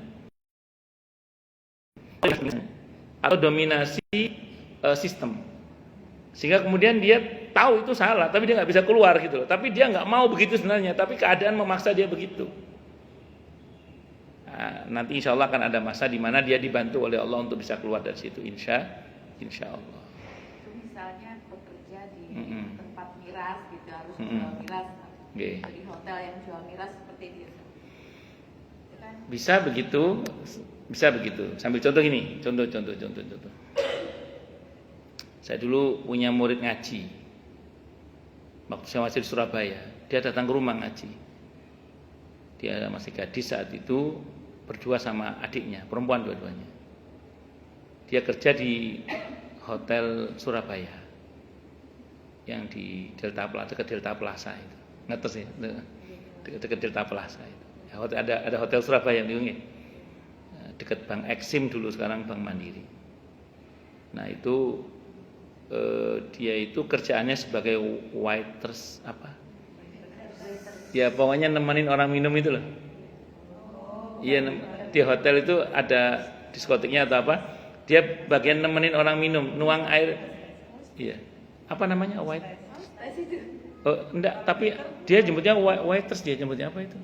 Atau dominasi sistem, sehingga kemudian dia tahu itu salah, tapi dia nggak bisa keluar gitu loh. Tapi dia nggak mau begitu sebenarnya, tapi keadaan memaksa dia begitu. Nah, nanti insya Allah akan ada masa di mana dia dibantu oleh Allah untuk bisa keluar dari situ, insya Allah. Itu misalnya bekerja di tempat miras gitu, harus jual miras, di hotel yang jual miras seperti itu. Kan? Bisa begitu. Sambil contoh ini, contoh. Saya dulu punya murid ngaji. Waktu saya masih di Surabaya, dia datang ke rumah ngaji. Dia masih gadis saat itu, berdua sama adiknya, perempuan dua-duanya. Dia kerja di hotel Surabaya, yang di Delta Plaza, dekat Delta Plaza itu, ngetes ya, dekat Delta Plaza itu. Ada hotel Surabaya yang dekat Bank Eksim dulu, sekarang Bank Mandiri. Nah itu dia itu kerjaannya sebagai waiters apa? Ya pokoknya nemenin orang minum itu loh. Iya, di hotel itu ada diskotiknya atau apa? Dia bagian nemenin orang minum, nuang air. Iya. Apa namanya? White. Oh, enggak, tapi dia jemputnya waiters, dia jemputnya apa itu?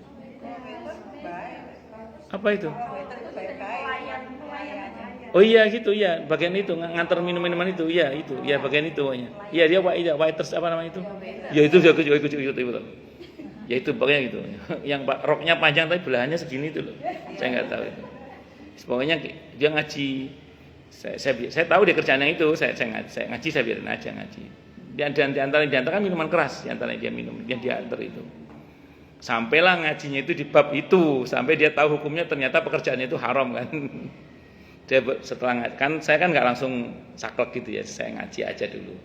Apa itu? Oh iya gitu ya, bagian itu ngantar minuman itu, iya itu, ya bagian itu pokoknya. Iya dia waiters apa namanya itu? Ya itu aku ikut. Ya itu pokoknya gitu. Yang roknya panjang tapi belahannya segini itu loh. Saya nggak tahu itu. Pokoknya dia ngaji. Saya tahu dia kerjaan yang itu. Saya ngaji, saya biarin aja ngaji. Dan di antara kan minuman keras, di antara dia minum, yang dia antar itu. Sampailah ngajinya itu di bab itu, sampai dia tahu hukumnya ternyata pekerjaannya itu haram kan. Dia setelah kan saya kan nggak langsung saklek gitu ya, saya ngaji aja dulu.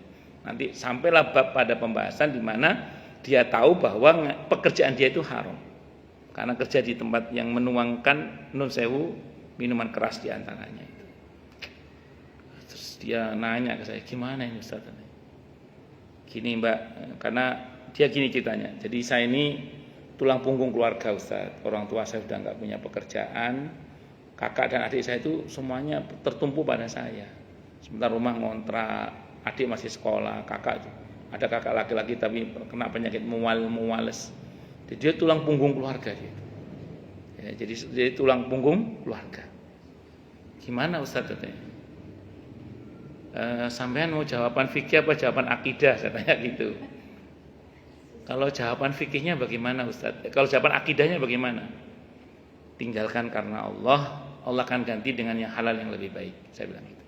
Nanti sampailah bab pada pembahasan di mana dia tahu bahwa pekerjaan dia itu haram karena kerja di tempat yang menuangkan nun sewu minuman keras di antaranya itu. Terus dia nanya ke saya, gimana ini Ustaz? Gini Mbak, karena dia gini ceritanya. Jadi saya ini tulang punggung keluarga Ustaz. Orang tua saya sudah nggak punya pekerjaan, kakak dan adik saya itu semuanya tertumpu pada saya. Sementara rumah ngontrak, adik masih sekolah, kakak itu. Ada kakak laki-laki tapi kena penyakit muales. Jadi dia tulang punggung keluarga dia. Ya, jadi tulang punggung keluarga. Gimana Ustaz katanya? Sampean mau jawaban fikih apa jawaban akidah? Saya tanya gitu. Kalau jawaban fikihnya bagaimana Ustaz? Kalau jawaban akidahnya bagaimana? Tinggalkan karena Allah akan ganti dengan yang halal yang lebih baik. Saya bilang gitu.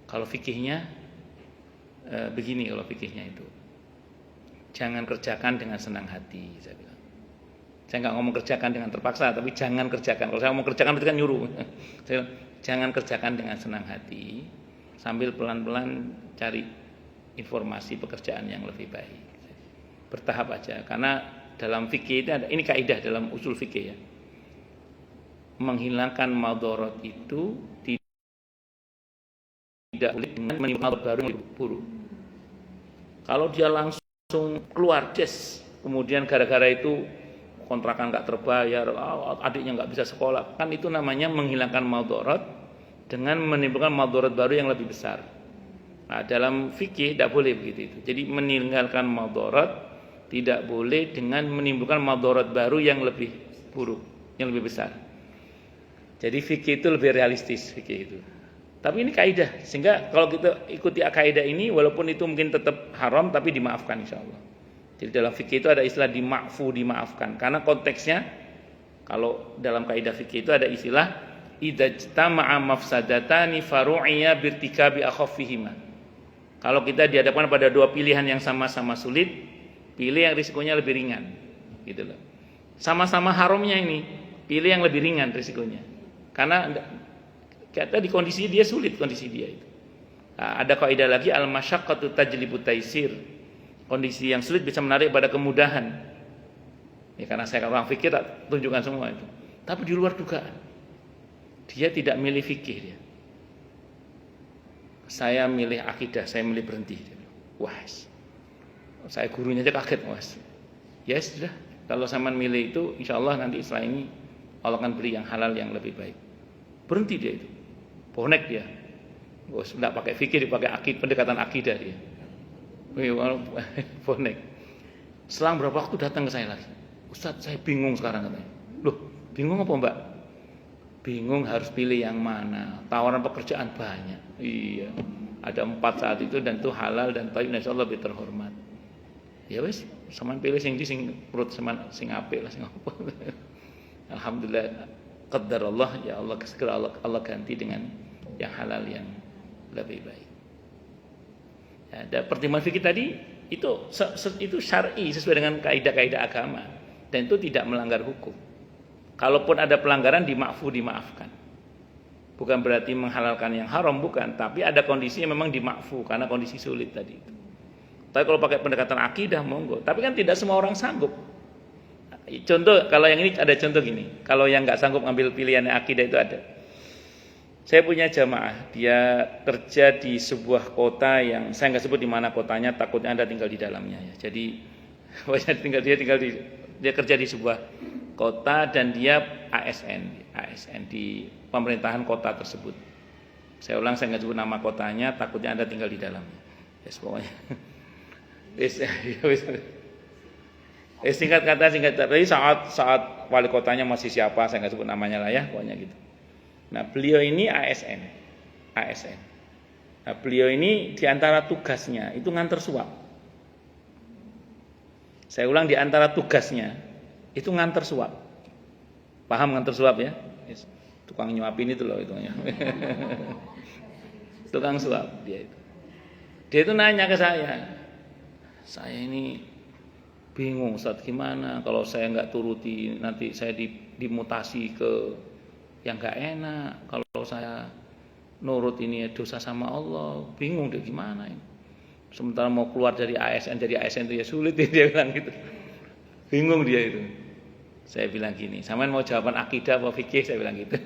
Kalau fikihnya begini, kalau fikihnya itu jangan kerjakan dengan senang hati, saya bilang. Saya nggak ngomong kerjakan dengan terpaksa, tapi jangan kerjakan. Kalau saya ngomong kerjakan berarti kan nyuruh. Saya bilang, jangan kerjakan dengan senang hati, sambil pelan-pelan cari informasi pekerjaan yang lebih baik. Bertahap aja, karena dalam fikih itu ada, ini kaidah dalam usul fikih ya. Menghilangkan madharat itu tidak boleh dengan menimbulkan baru yang buruk. Kalau dia langsung keluar kemudian gara-gara itu kontrakan nggak terbayar, adiknya nggak bisa sekolah, kan itu namanya menghilangkan madharat dengan menimbulkan madharat baru yang lebih besar. Nah, dalam fikih tidak boleh begitu itu. Jadi meninggalkan madharat tidak boleh dengan menimbulkan madharat baru yang lebih buruk, yang lebih besar. Jadi fikih itu lebih realistis fikih itu. Tapi ini kaidah, sehingga kalau kita ikuti kaidah ini, walaupun itu mungkin tetap haram, tapi dimaafkan insya Allah. Jadi dalam fikih itu ada istilah dimaafkan. Karena konteksnya, kalau dalam kaidah fikih itu ada istilah idza ijtama'a mafsadatani faru'iyya birtikabi akhaffihima. Kalau kita dihadapkan pada dua pilihan yang sama-sama sulit, pilih yang risikonya lebih ringan, gitu loh. Sama-sama haramnya ini, pilih yang lebih ringan risikonya. Karena kata di kondisi dia sulit, kondisi dia itu. Nah, ada kaidah lagi al-masyaqqatu tajlibu taisir. Kondisi yang sulit bisa menarik pada kemudahan. Ya, karena saya orang fikih tak tunjukkan semua itu. Tapi di luar dugaan. Dia tidak milih fikih dia. Saya milih akidah, saya milih berhenti. Wah, saya gurunya aja kaget, Mas. Ya sudah, kalau sampean milih itu, insya Allah nanti setelah ini Allah akan beri yang halal yang lebih baik. Berhenti dia itu. Bonek dia. Tidak pakai fikih, dipakai pendekatan akidah dia. Bonek. Selang berapa waktu datang ke saya lagi. Ustaz, saya bingung sekarang katanya. Loh, bingung apa Mbak? Bingung harus pilih yang mana. Tawaran pekerjaan banyak. Iya. Ada 4 saat itu dan itu halal dan thayyib, insyaallah lebih terhormat. Ya wis, sampean pilih sing di sing perut sampean sing apik lah sing apa. Alhamdulillah qadar Allah, ya Allah segera Allah ganti dengan yang halal yang lebih baik. Ya, dan pertimbangan fikih tadi itu syar'i sesuai dengan kaidah-kaidah agama dan itu tidak melanggar hukum. Kalaupun ada pelanggaran dimaafkan. Bukan berarti menghalalkan yang haram, bukan, tapi ada kondisi yang memang dimaafkan karena kondisi sulit tadi itu. Tapi kalau pakai pendekatan akidah monggo, tapi kan tidak semua orang sanggup. Contoh, kalau yang ini ada contoh gini. Kalau yang nggak sanggup ngambil pilihannya akidah itu ada. Saya punya jamaah, dia kerja di sebuah kota yang saya nggak sebut di mana kotanya, takutnya Anda tinggal di dalamnya ya. Jadi dia kerja di sebuah kota dan dia ASN di pemerintahan kota tersebut. Saya ulang, saya nggak sebut nama kotanya, takutnya Anda tinggal di dalamnya. Yes, pokoknya. Singkat kata, tapi saat wali kotanya masih siapa, saya nggak sebut namanya lah ya, pokoknya gitu. Nah, beliau ini ASN. Nah, beliau ini diantara tugasnya itu nganter suap. Saya ulang, diantara tugasnya itu nganter suap. Paham nganter suap ya? Yes. Tukang nyuapin itu loh itunya. Tukang suap dia itu. Dia itu nanya ke saya ini bingung Ustaz, gimana kalau saya nggak turuti nanti saya dimutasi ke yang nggak enak, kalau saya nurut ini dosa sama Allah, bingung deh gimana ini. Sementara mau keluar dari ASN, jadi ASN itu ya sulit dia bilang gitu, bingung dia itu. Saya bilang gini, sampean mau jawaban akidah apa fikih, saya bilang gitu.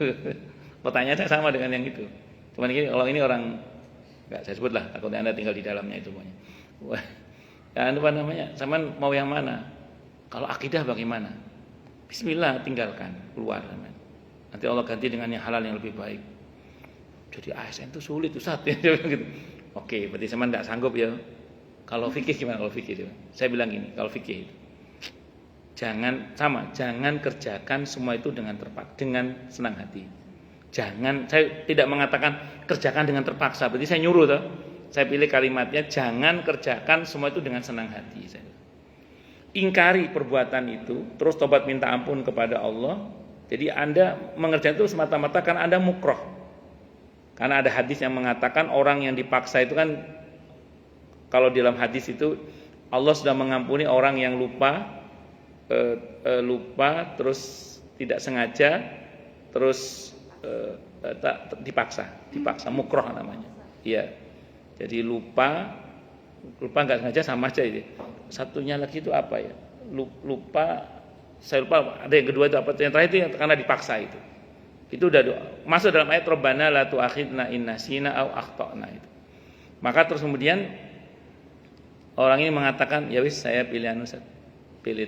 Pertanyaan saya sama dengan yang itu, cuman gini, kalau ini orang nggak saya sebut lah, takutnya Anda tinggal di dalamnya itu pokoknya. Wah, ya apa namanya, sampean mau yang mana? Kalau akidah bagaimana? Bismillah, tinggalkan, keluar. Nanti Allah ganti dengan yang halal yang lebih baik. Jadi ASN itu sulit Ustaz. Gitu. Oke, berarti sampean enggak sanggup ya. Kalau fikih gimana kalau fikih? Saya bilang gini, kalau fikih itu jangan kerjakan semua itu dengan senang hati. Saya tidak mengatakan kerjakan dengan terpaksa, berarti saya nyuruh toh. Saya pilih kalimatnya, jangan kerjakan semua itu dengan senang hati. Ingkari perbuatan itu, terus tobat minta ampun kepada Allah. Jadi Anda mengerjakan itu semata-mata karena Anda mukroh. Karena ada hadis yang mengatakan orang yang dipaksa itu kan, kalau dalam hadis itu Allah sudah mengampuni orang yang lupa terus tidak sengaja, terus dipaksa mukroh namanya. Iya. Jadi lupa nggak sengaja sama aja itu. Satunya lagi itu apa ya? Saya lupa. Ada yang kedua itu apa? Yang terakhir itu yang karena dipaksa itu. Itu udah masuk dalam ayat Rabbana la tu'akhidna in nasina aw akhtana itu. Maka terus kemudian orang ini mengatakan, ya wis saya pilih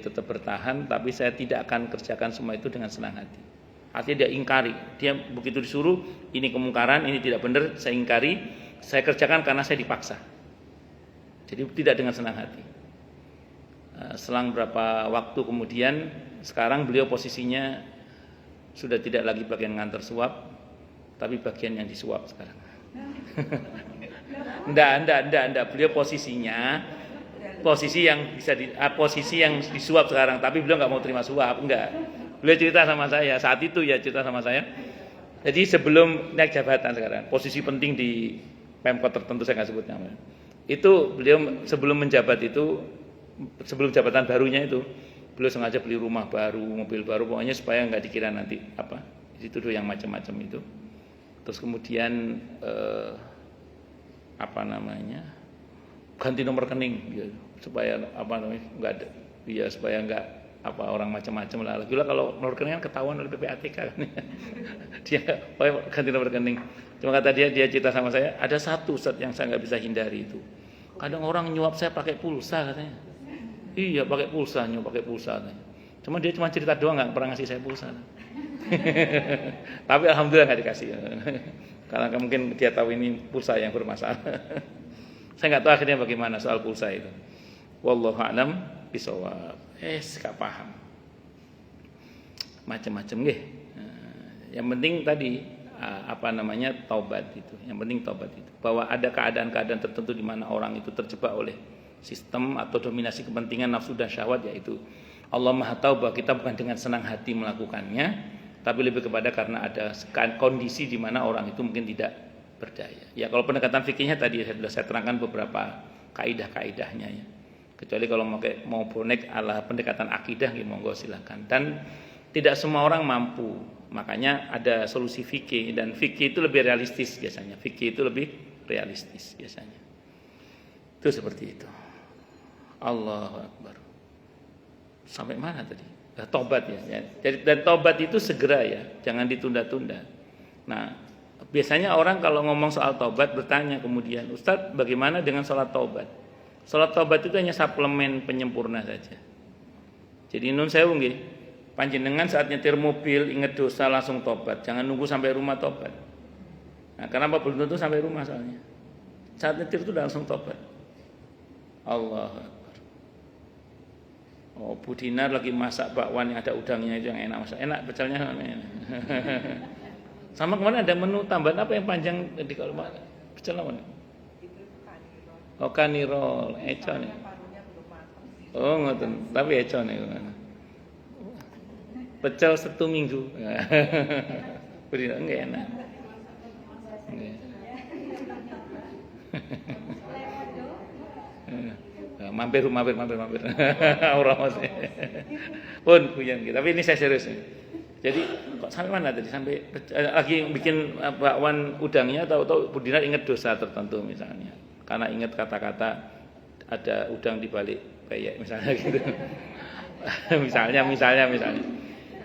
tetap bertahan, tapi saya tidak akan kerjakan semua itu dengan senang hati. Artinya dia ingkari. Dia begitu disuruh ini kemungkaran, ini tidak benar, saya ingkari. Saya kerjakan karena saya dipaksa. Jadi tidak dengan senang hati. Selang berapa waktu kemudian, sekarang beliau posisinya sudah tidak lagi bagian nganter suap, tapi bagian yang disuap sekarang. Enggak. Beliau posisi yang disuap sekarang, tapi beliau nggak mau terima suap, enggak. Beliau cerita sama saya saat itu Jadi sebelum naik jabatan sekarang, posisi penting di Pemkot tertentu saya nggak sebut namanya. Itu beliau sebelum menjabat itu, sebelum jabatan barunya itu, beliau sengaja beli rumah baru, mobil baru, pokoknya supaya nggak dikira nanti dituduh yang macam-macam itu. Terus kemudian ganti nomor rekening gitu, supaya nggak ada, ya supaya nggak orang macam-macam lah. Lagi kalau nomor rekening kan ketahuan oleh PPATK kan. Dia ganti nomor rekening. Cuma kata dia cerita sama saya, ada satu Ustaz yang saya nggak bisa hindari itu. Kadang orang nyuap saya pakai pulsa katanya. Iya pakai pulsa katanya. Cuma dia cuma cerita doang, nggak pernah ngasih saya pulsa. Tapi alhamdulillah nggak dikasih. Karena mungkin dia tahu ini pulsa yang bermasalah. Saya nggak tahu akhirnya bagaimana soal pulsa itu. Wallahu a'lam bishawab. Gak paham. Macam-macam nggih. Yang penting tadi taubat itu. Yang penting taubat itu. Bahwa ada keadaan-keadaan tertentu di mana orang itu terjebak oleh sistem atau dominasi kepentingan nafsu dan syahwat, yaitu Allah Maha tahu bahwa kita bukan dengan senang hati melakukannya, tapi lebih kepada karena ada kondisi di mana orang itu mungkin tidak berdaya. Ya kalau pendekatan fikihnya tadi saya terangkan beberapa kaidah-kaidahnya ya. Kecuali kalau mau bonek ala pendekatan akidah, ya monggo silakan. Dan tidak semua orang mampu. Makanya ada solusi fikih, dan fikih itu lebih realistis biasanya. Itu seperti itu. Allahu Akbar. Sampai mana tadi? tobat ya. Jadi dan tobat itu segera ya, jangan ditunda-tunda. Nah, biasanya orang kalau ngomong soal tobat bertanya kemudian, Ustadz bagaimana dengan sholat tobat? Sholat tobat itu hanya suplemen penyempurna saja. Jadi nun sewu nggih, panjenengan saat nyetir mobil ingat dosa langsung tobat, jangan nunggu sampai rumah tobat. Nah, kenapa belum tentu sampai rumah soalnya? Saat nyetir itu udah langsung tobat. Allah Akbar. Oh, Bu Dinar lagi masak bakwan yang ada udangnya itu yang enak, masak enak pecelnya. Sama kemarin ada menu tambahan apa yang panjang di kalau pecel apa? Oh, kanirol, econ. Oh, ngoten, tapi econ itu. Pecel 1 minggu. Bu Dinar enggak enak. Mampir. Ora masih. Pun punya kita. Tapi ini saya serius nih. Jadi kok sampai mana tadi? Sampai lagi bikin bakwan udangnya tahu-tahu Bu Dinar ingat dosa tertentu misalnya. Karena ingat kata-kata ada udang di balik peyek misalnya gitu. misalnya.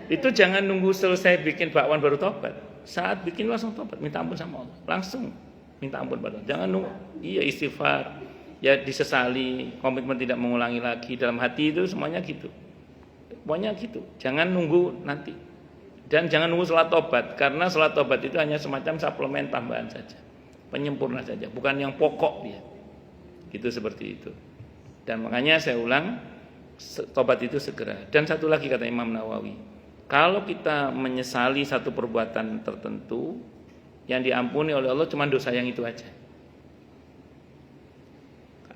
Itu jangan nunggu selesai bikin bakwan baru tobat. Saat bikin langsung tobat, minta ampun sama Allah. Langsung minta ampun pada Allah. Jangan nunggu. Iya istighfar. Ya disesali, komitmen tidak mengulangi lagi dalam hati itu semuanya gitu. Pokoknya gitu. Jangan nunggu nanti. Dan jangan nunggu sholat tobat karena sholat tobat itu hanya semacam suplemen tambahan saja. Penyempurna saja, bukan yang pokok dia. Gitu seperti itu. Dan makanya saya ulang, tobat itu segera. Dan satu lagi kata Imam Nawawi, kalau kita menyesali satu perbuatan tertentu yang diampuni oleh Allah cuma dosa yang itu aja.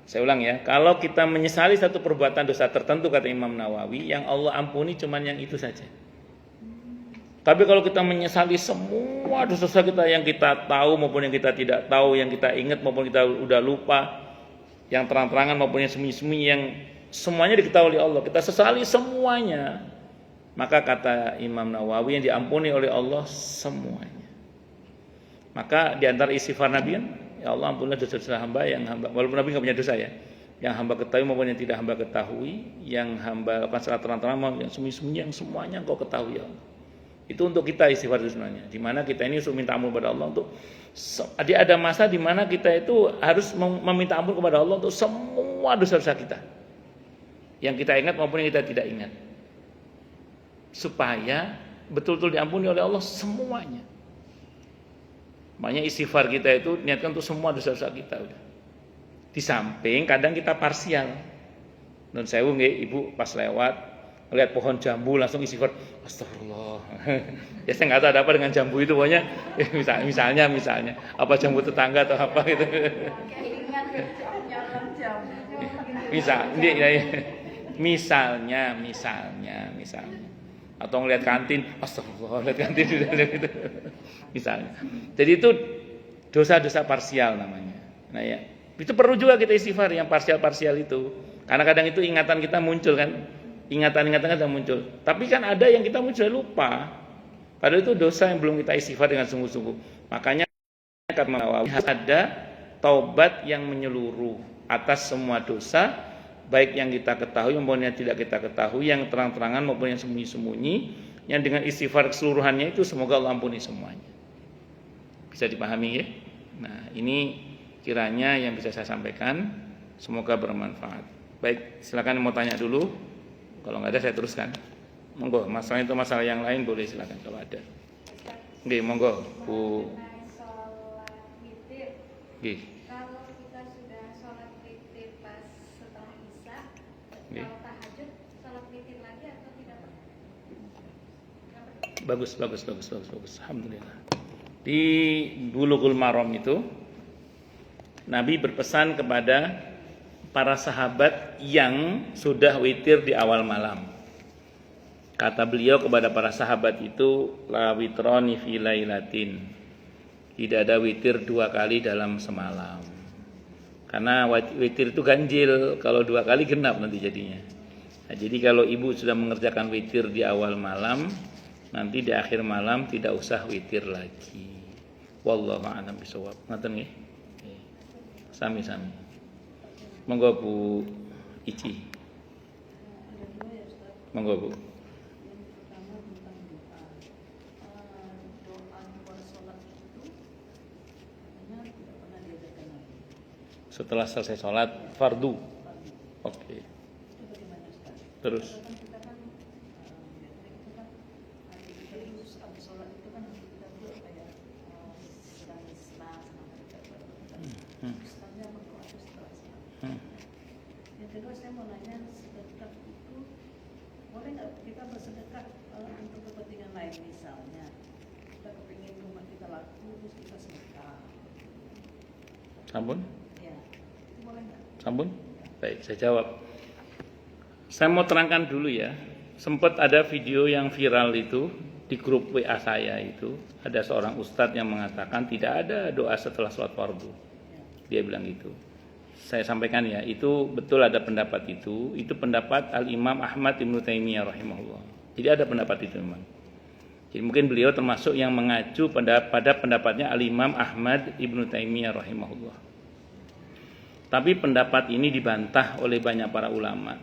Saya ulang ya, kalau kita menyesali satu perbuatan dosa tertentu kata Imam Nawawi, yang Allah ampuni cuma yang itu saja. Tapi kalau kita menyesali semua dosa-dosa kita yang kita tahu maupun yang kita tidak tahu, yang kita ingat maupun kita udah lupa, yang terang-terangan maupun yang sembunyi-sembunyi, yang semuanya diketahui oleh Allah, kita sesali semuanya, maka kata Imam Nawawi yang diampuni oleh Allah semuanya. Maka di antara istighfar Nabi kan, ya Allah ampunilah dosa-dosa hamba yang hamba, walaupun Nabi nggak punya dosa ya, yang hamba ketahui maupun yang tidak hamba ketahui, yang hamba lakukan secara terang-terangan maupun yang sembunyi-sembunyi, yang semuanya Engkau ketahui ya Allah. Itu untuk kita istighfar itu sebenarnya. Di mana kita ini harus minta ampun kepada Allah untuk ada masa di mana kita itu harus meminta ampun kepada Allah untuk semua dosa-dosa kita. Yang kita ingat maupun yang kita tidak ingat. Supaya betul-betul diampuni oleh Allah semuanya. Makanya istighfar kita itu niatkan untuk semua dosa-dosa kita udah. Di samping kadang kita parsial. Nun sewu nggih Ibu pas lewat lihat pohon jambu langsung istighfar, astagfirullah. Ya saya nggak tahu ada apa dengan jambu itu pokoknya. Misalnya apa jambu tetangga atau apa gitu. Misalnya. Atau ngelihat kantin, astagfirullah, lihat kantin gitu. Misalnya. Jadi itu dosa-dosa parsial namanya. Nah ya, itu perlu juga kita istighfar yang parsial-parsial itu. Karena kadang itu ingatan kita muncul kan. Ingatan-ingatan kadang muncul. Tapi kan ada yang kita muncul lupa. Padahal itu dosa yang belum kita istighfar dengan sungguh-sungguh. Makanya kata Nawawi ada taubat yang menyeluruh atas semua dosa, baik yang kita ketahui maupun yang tidak kita ketahui, yang terang-terangan maupun yang sembunyi-sembunyi, yang dengan istighfar keseluruhannya itu semoga Allah ampuni semuanya. Bisa dipahami ya? Nah, ini kiranya yang bisa saya sampaikan, semoga bermanfaat. Baik, silakan mau tanya dulu. Kalau nggak ada saya teruskan. Monggo, masalah itu masalah yang lain boleh silakan kalau ada. Nggih, monggo Bu. Nggih. Kalau kita sudah sholat witir pas setelah Isya, kalau tahajud sholat witir lagi atau tidak? Bagus. Alhamdulillah. Di Bulughul Maram itu Nabi berpesan kepada para sahabat yang sudah witir di awal malam. Kata beliau kepada para sahabat itu, la witroni fi lailatin. Tidak ada witir 2 kali dalam semalam. Karena witir itu ganjil, kalau 2 kali genap nanti jadinya. Nah, jadi kalau ibu sudah mengerjakan witir di awal malam, nanti di akhir malam tidak usah witir lagi. Wallahu a'lam bishawab. Ngoten nggih. Sami-sami. Monggo Bu Ici. Monggo Bu. setelah selesai sholat fardu. Oke. Terus. Yang kedua saya mau nanya, sedekah itu boleh nggak kita bersedekah untuk kepentingan lain, misalnya kita kepingin rumah kita laku terus kita sedekah. Sampun? Ya, itu boleh nggak? Sampun? Baik, saya jawab. Saya mau terangkan dulu ya. Sempat ada video yang viral itu di grup WA saya itu, ada seorang ustadz yang mengatakan tidak ada doa setelah sholat fardu. Dia bilang gitu. Saya sampaikan ya, itu betul ada pendapat itu pendapat Al-Imam Ahmad Ibnu Taimiyah rahimahullah. Jadi ada pendapat itu memang. Jadi mungkin beliau termasuk yang mengacu pada pendapatnya Al-Imam Ahmad Ibnu Taimiyah rahimahullah. Tapi pendapat ini dibantah oleh banyak para ulama.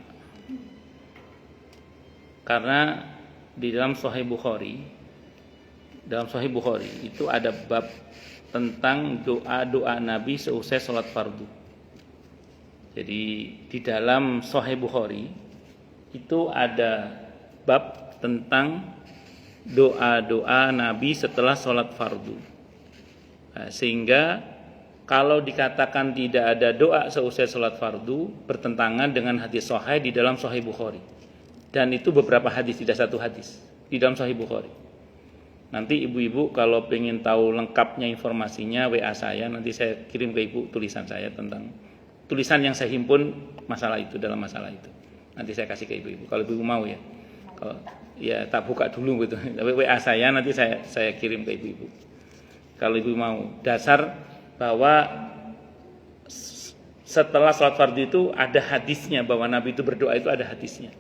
Karena di dalam Sahih Bukhari itu ada bab tentang doa-doa Nabi seusai sholat fardu. Jadi di dalam Sahih Bukhari itu ada bab tentang doa-doa Nabi setelah sholat fardu. Nah, sehingga kalau dikatakan tidak ada doa seusai sholat fardu, bertentangan dengan hadis sahih di dalam Sahih Bukhari. Dan itu beberapa hadis, tidak satu hadis di dalam Sahih Bukhari. Nanti ibu-ibu kalau pengen tahu lengkapnya informasinya, WA saya, nanti saya kirim ke ibu tulisan saya tentang tulisan yang saya himpun masalah itu, dalam masalah itu. Nanti saya kasih ke ibu-ibu kalau ibu mau ya. Kalau ya tak buka dulu gitu. Tapi WA saya nanti saya kirim ke ibu-ibu. Kalau ibu mau, dasar bahwa setelah sholat fardu itu ada hadisnya, bahwa Nabi itu berdoa itu ada hadisnya.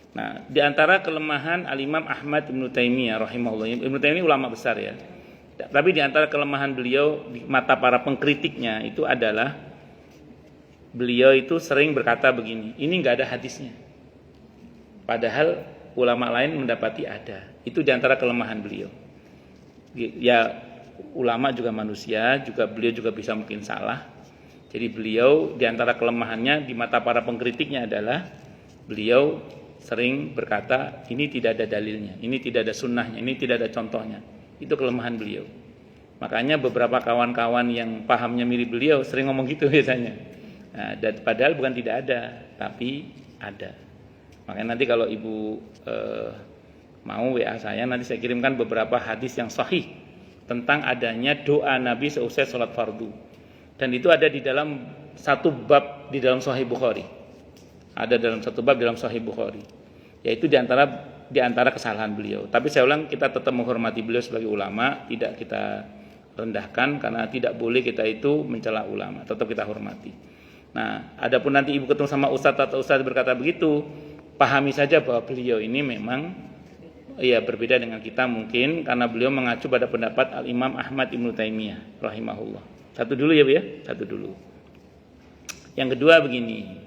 Nah, di antara kelemahan Al-Imam Ahmad Ibnu Taimiyah rahimahullah. Ibnu Taimiyah ulama besar ya. Tapi di antara kelemahan beliau di mata para pengkritiknya itu adalah beliau itu sering berkata begini, ini enggak ada hadisnya. Padahal ulama lain mendapati ada. Itu di antara kelemahan beliau. Ya, ulama juga manusia, beliau juga bisa mungkin salah. Jadi beliau di antara kelemahannya di mata para pengkritiknya adalah beliau sering berkata ini tidak ada dalilnya, ini tidak ada sunnahnya, ini tidak ada contohnya. Itu kelemahan beliau. Makanya beberapa kawan-kawan yang pahamnya mirip beliau sering ngomong gitu biasanya. Nah, dan padahal bukan tidak ada, tapi ada. Makanya nanti kalau ibu mau WA saya, nanti saya kirimkan beberapa hadis yang sahih tentang adanya doa Nabi seusai sholat fardu. Dan itu ada di dalam satu bab di dalam Sahih Bukhari. Ada dalam satu bab dalam Sahih Bukhari. Yaitu di antara kesalahan beliau. Tapi saya ulang, kita tetap menghormati beliau sebagai ulama, tidak kita rendahkan karena tidak boleh kita itu mencela ulama, tetap kita hormati. Nah, adapun nanti ibu ketemu sama ustadz atau ustadz berkata begitu, pahami saja bahwa beliau ini memang ya berbeda dengan kita mungkin karena beliau mengacu pada pendapat Al-Imam Ahmad Ibnu Taimiyah rahimahullah. Satu dulu ya Bu ya, satu dulu. Yang kedua begini,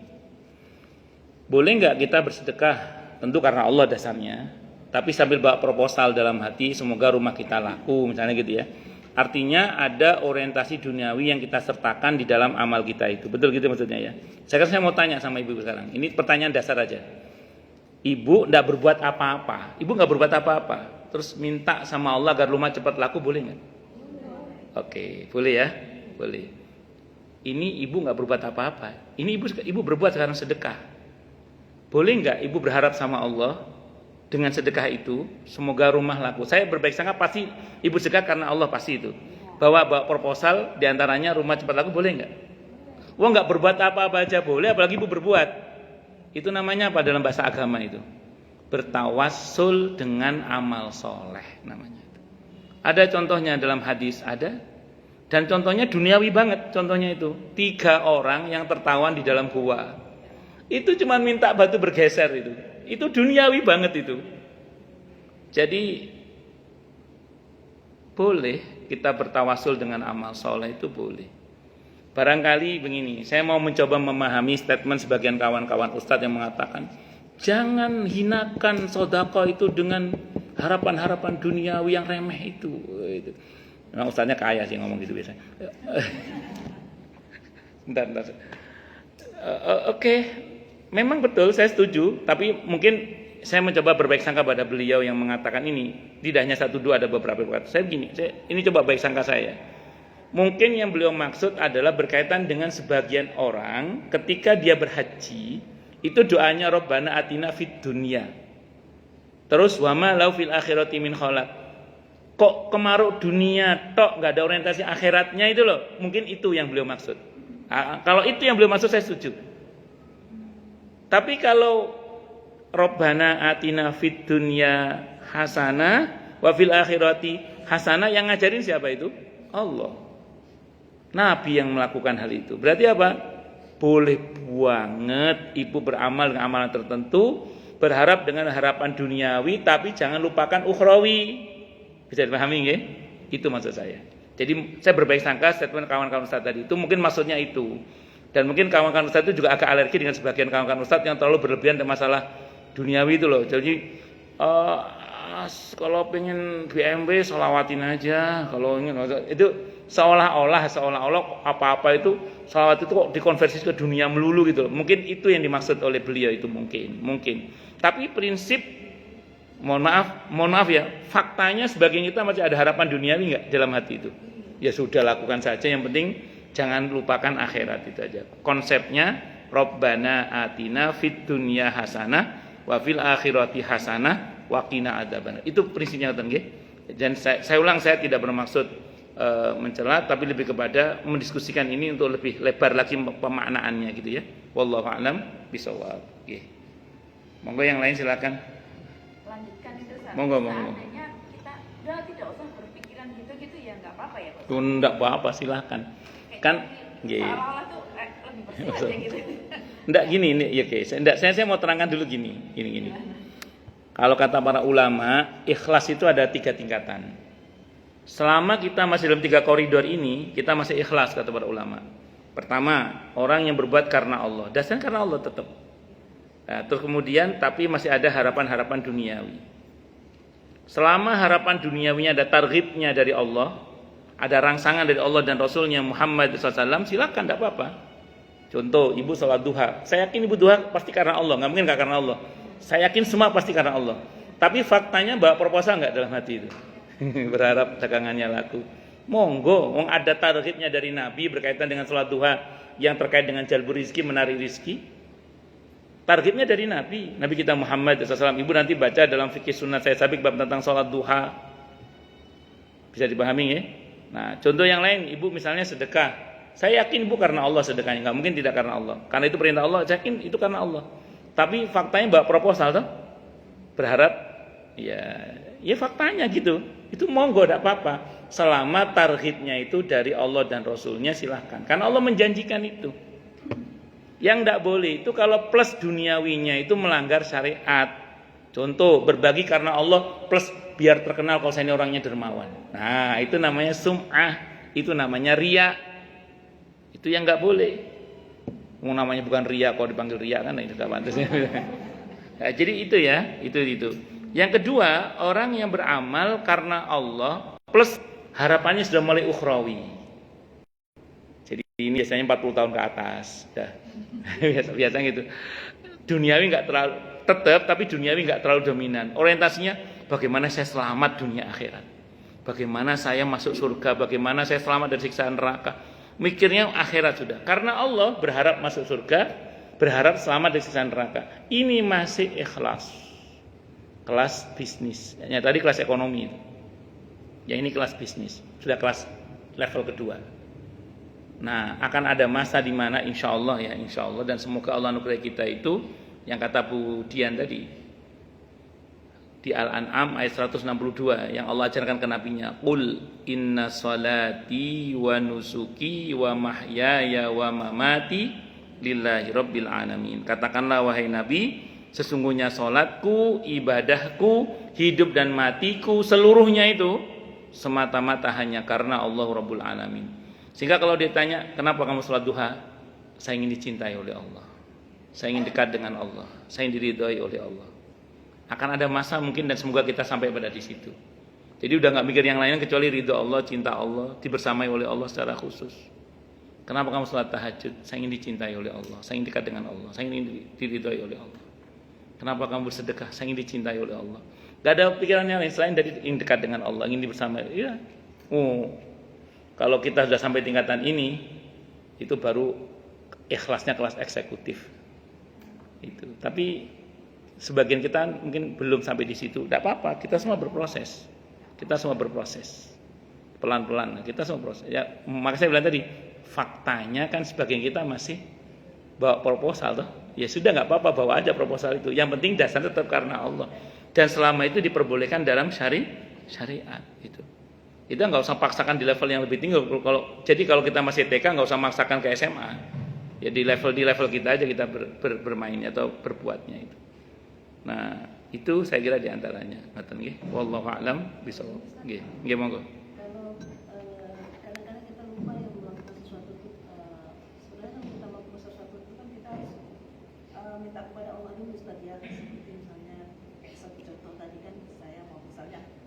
boleh nggak kita bersedekah? Tentu karena Allah dasarnya, tapi sambil bawa proposal dalam hati, semoga rumah kita laku misalnya gitu ya. Artinya ada orientasi duniawi yang kita sertakan di dalam amal kita itu. Betul gitu maksudnya ya. Saya mau tanya sama ibu sekarang. Ini pertanyaan dasar aja. Ibu tidak berbuat apa-apa. Ibu nggak berbuat apa-apa. Terus minta sama Allah agar rumah cepat laku, boleh nggak? Oke, boleh ya, boleh. Ini ibu nggak berbuat apa-apa. Ini ibu berbuat sekarang sedekah. Boleh nggak ibu berharap sama Allah dengan sedekah itu, semoga rumah laku. Saya berbaik sangka pasti ibu sedekah karena Allah pasti itu. Bawa proposal diantaranya rumah cepat laku, boleh nggak? Wah nggak berbuat apa-apa aja boleh, apalagi ibu berbuat. Itu namanya apa dalam bahasa agama itu? Bertawassul dengan amal soleh namanya. Ada contohnya dalam hadis ada, dan contohnya duniawi banget. Contohnya itu 3 orang yang tertawan di dalam gua. Itu cuma minta batu bergeser itu. Itu duniawi banget itu. Jadi boleh kita bertawasul dengan amal soleh, itu boleh. Barangkali begini, saya mau mencoba memahami statement sebagian kawan-kawan ustadz yang mengatakan jangan hinakan sedekah itu dengan harapan-harapan duniawi yang remeh itu. Nah, ustadznya kaya sih ngomong gitu biasanya. Bentar. Oke. Memang betul, saya setuju. Tapi mungkin saya mencoba berbaik sangka pada beliau yang mengatakan ini. Tidak hanya satu dua, ada beberapa kata. Saya begini, ini coba baik sangka saya. Mungkin yang beliau maksud adalah berkaitan dengan sebagian orang ketika dia berhaji, itu doanya Rabbana atina fid dunya. Terus wa ma lau fil akhirati min khalaq. Kok kemaruk dunia tok, enggak ada orientasi akhiratnya itu loh. Mungkin itu yang beliau maksud. Kalau itu yang beliau maksud saya setuju. Tapi kalau Rabbana atina fid dunya hasanah wa fil akhirati hasanah, yang ngajarin siapa itu? Allah. Nabi yang melakukan hal itu. Berarti apa? Boleh banget ibu beramal dengan amalan tertentu, berharap dengan harapan duniawi, tapi jangan lupakan ukhrawi. Bisa dipahami nggih? Itu maksud saya. Jadi saya berbaik sangka statement kawan-kawan Ustaz tadi itu mungkin maksudnya itu. Dan mungkin kawan-kawan Ustaz itu juga agak alergi dengan sebagian kawan-kawan Ustaz yang terlalu berlebihan dengan masalah duniawi itu loh. Jadi kalau pengen BMW solawatin aja, kalau ingin itu seolah-olah apa-apa itu salawat itu kok dikonversi ke dunia melulu gitu loh. Mungkin itu yang dimaksud oleh beliau itu mungkin. Tapi prinsip mohon maaf ya, faktanya sebagian kita masih ada harapan duniawi enggak dalam hati itu. Ya sudah, lakukan saja, yang penting jangan lupakan akhirat itu aja. Konsepnya Rabbana atina fid dunya hasanah wa fil akhirati hasanah wa qina adzabannar. Itu prinsipnya nggih. Dan saya ulang, saya tidak bermaksud mencela, tapi lebih kepada mendiskusikan ini untuk lebih lebar lagi pemaknaannya gitu ya. Wallahu a'lam bishawab. Nggih. Monggo yang lain silakan. Lanjutkan itu Ustaz. Monggo. Seandainya kita udah tidak usah berpikiran gitu ya, enggak apa-apa ya Pak. Enggak apa-apa, silakan. Kan nggih. Seolah-olah tuh lebih bersih aja gitu. Enggak gini ini ya guys. Enggak, saya mau terangkan dulu gini. Kalau kata para ulama, ikhlas itu ada 3 tingkatan. Selama kita masih dalam 3 koridor ini, kita masih ikhlas kata para ulama. Pertama, orang yang berbuat karena Allah, dasarnya karena Allah tetap. Nah, terus kemudian tapi masih ada harapan-harapan duniawi. Selama harapan duniawinya ada targhibnya dari Allah, ada rangsangan dari Allah dan Rasulnya Muhammad SAW, silakan, tidak apa-apa. Contoh, ibu sholat duha. Saya yakin ibu duha pasti karena Allah, nggak mungkin nggak karena Allah. Saya yakin semua pasti karena Allah. Tapi faktanya bawa proposal nggak dalam hati itu? Berharap dagangannya laku. Monggo, wong ada targhibnya dari Nabi berkaitan dengan sholat duha yang terkait dengan jalbur rizki, menarik rizki. Targhibnya dari Nabi kita Muhammad SAW. Ibu nanti baca dalam fikih sunnah saya sabik bab tentang sholat duha. Bisa dipahami ya? Nah, contoh yang lain, ibu misalnya sedekah. Saya yakin ibu karena Allah sedekahnya, nggak mungkin tidak karena Allah. Karena itu perintah Allah, saya yakin itu karena Allah. Tapi faktanya bawa proposal tuh, berharap ya faktanya gitu. Itu monggo, tidak apa-apa. Selama targhibnya itu dari Allah dan Rasulnya silahkan. Karena Allah menjanjikan itu. Yang tidak boleh itu kalau plus duniawinya itu melanggar syariat. Contoh, berbagi karena Allah plus biar terkenal kalau saya ini orangnya dermawan. Nah, itu namanya sum'ah, itu namanya riya. Itu yang nggak boleh. Namanya bukan riya, kalau dipanggil riya kan itu nggak pantas. Nah, jadi itu ya, itu. Yang kedua, orang yang beramal karena Allah plus harapannya sudah mulai ukhrawi. Jadi ini biasanya 40 tahun ke atas, biasa gitu. Duniawi nggak terlalu tetap, tapi duniawi nggak terlalu dominan. Orientasinya bagaimana saya selamat dunia akhirat, bagaimana saya masuk surga, bagaimana saya selamat dari siksaan neraka. Mikirnya akhirat sudah. Karena Allah berharap masuk surga, berharap selamat dari siksaan neraka. Ini masih ikhlas. Kelas bisnis. Ya, tadi kelas ekonomi. Ya ini kelas bisnis. Sudah kelas level kedua. Nah, akan ada masa di mana insya Allah dan semoga Allah anugerah kita itu yang kata Bu Dian tadi di Al-An'am ayat 162 yang Allah ajarkan ke nabinya, qul inna salati wa nusuki wa mahyaya wa mamati lillahi rabbil alamin. Katakanlah wahai Nabi, sesungguhnya salatku, ibadahku, hidup dan matiku seluruhnya itu semata-mata hanya karena Allah Rabbul Alamin. Sehingga kalau ditanya kenapa kamu salat duha, saya ingin dicintai oleh Allah, saya ingin dekat dengan Allah, saya ingin diridhoi oleh Allah. Akan ada masa mungkin dan semoga kita sampai pada di situ. Jadi udah nggak mikir yang lain kecuali ridho Allah, cinta Allah, dibersamai oleh Allah secara khusus. Kenapa kamu sholat tahajud? Saya ingin dicintai oleh Allah, saya ingin dekat dengan Allah, saya ingin diridhoi oleh Allah. Kenapa kamu bersedekah? Saya ingin dicintai oleh Allah. Gak ada pikiran yang lain selain dari ingin dekat dengan Allah, ingin bersama. Ya. Kalau kita sudah sampai tingkatan ini, itu baru ikhlasnya kelas eksekutif. Itu. Tapi sebagian kita mungkin belum sampai di situ. Tidak apa-apa, kita semua berproses. Pelan-pelan, kita semua proses. Ya, maka saya bilang tadi, faktanya kan sebagian kita masih bawa proposal toh. Ya sudah, nggak apa-apa, bawa aja proposal itu. Yang penting dasarnya tetap karena Allah. Dan selama itu diperbolehkan dalam syariat itu. Itu nggak usah paksakan di level yang lebih tinggi. Jadi kalau kita masih TK nggak usah maksakan ke SMA. Ya di level kita aja kita bermainnya atau berbuatnya itu. Nah, itu saya kira diantaranya. Ngaten nggih. Wallahu a'lam bishawab. Nggih monggo. Kalau kadang-kadang kita lupa yang melakukan sesuatu itu, sebenarnya kan kita melakukan sesuatu itu kan kita harus minta kepada Allah dulu, Ustaz, ya. Seperti misalnya satu contoh tadi kan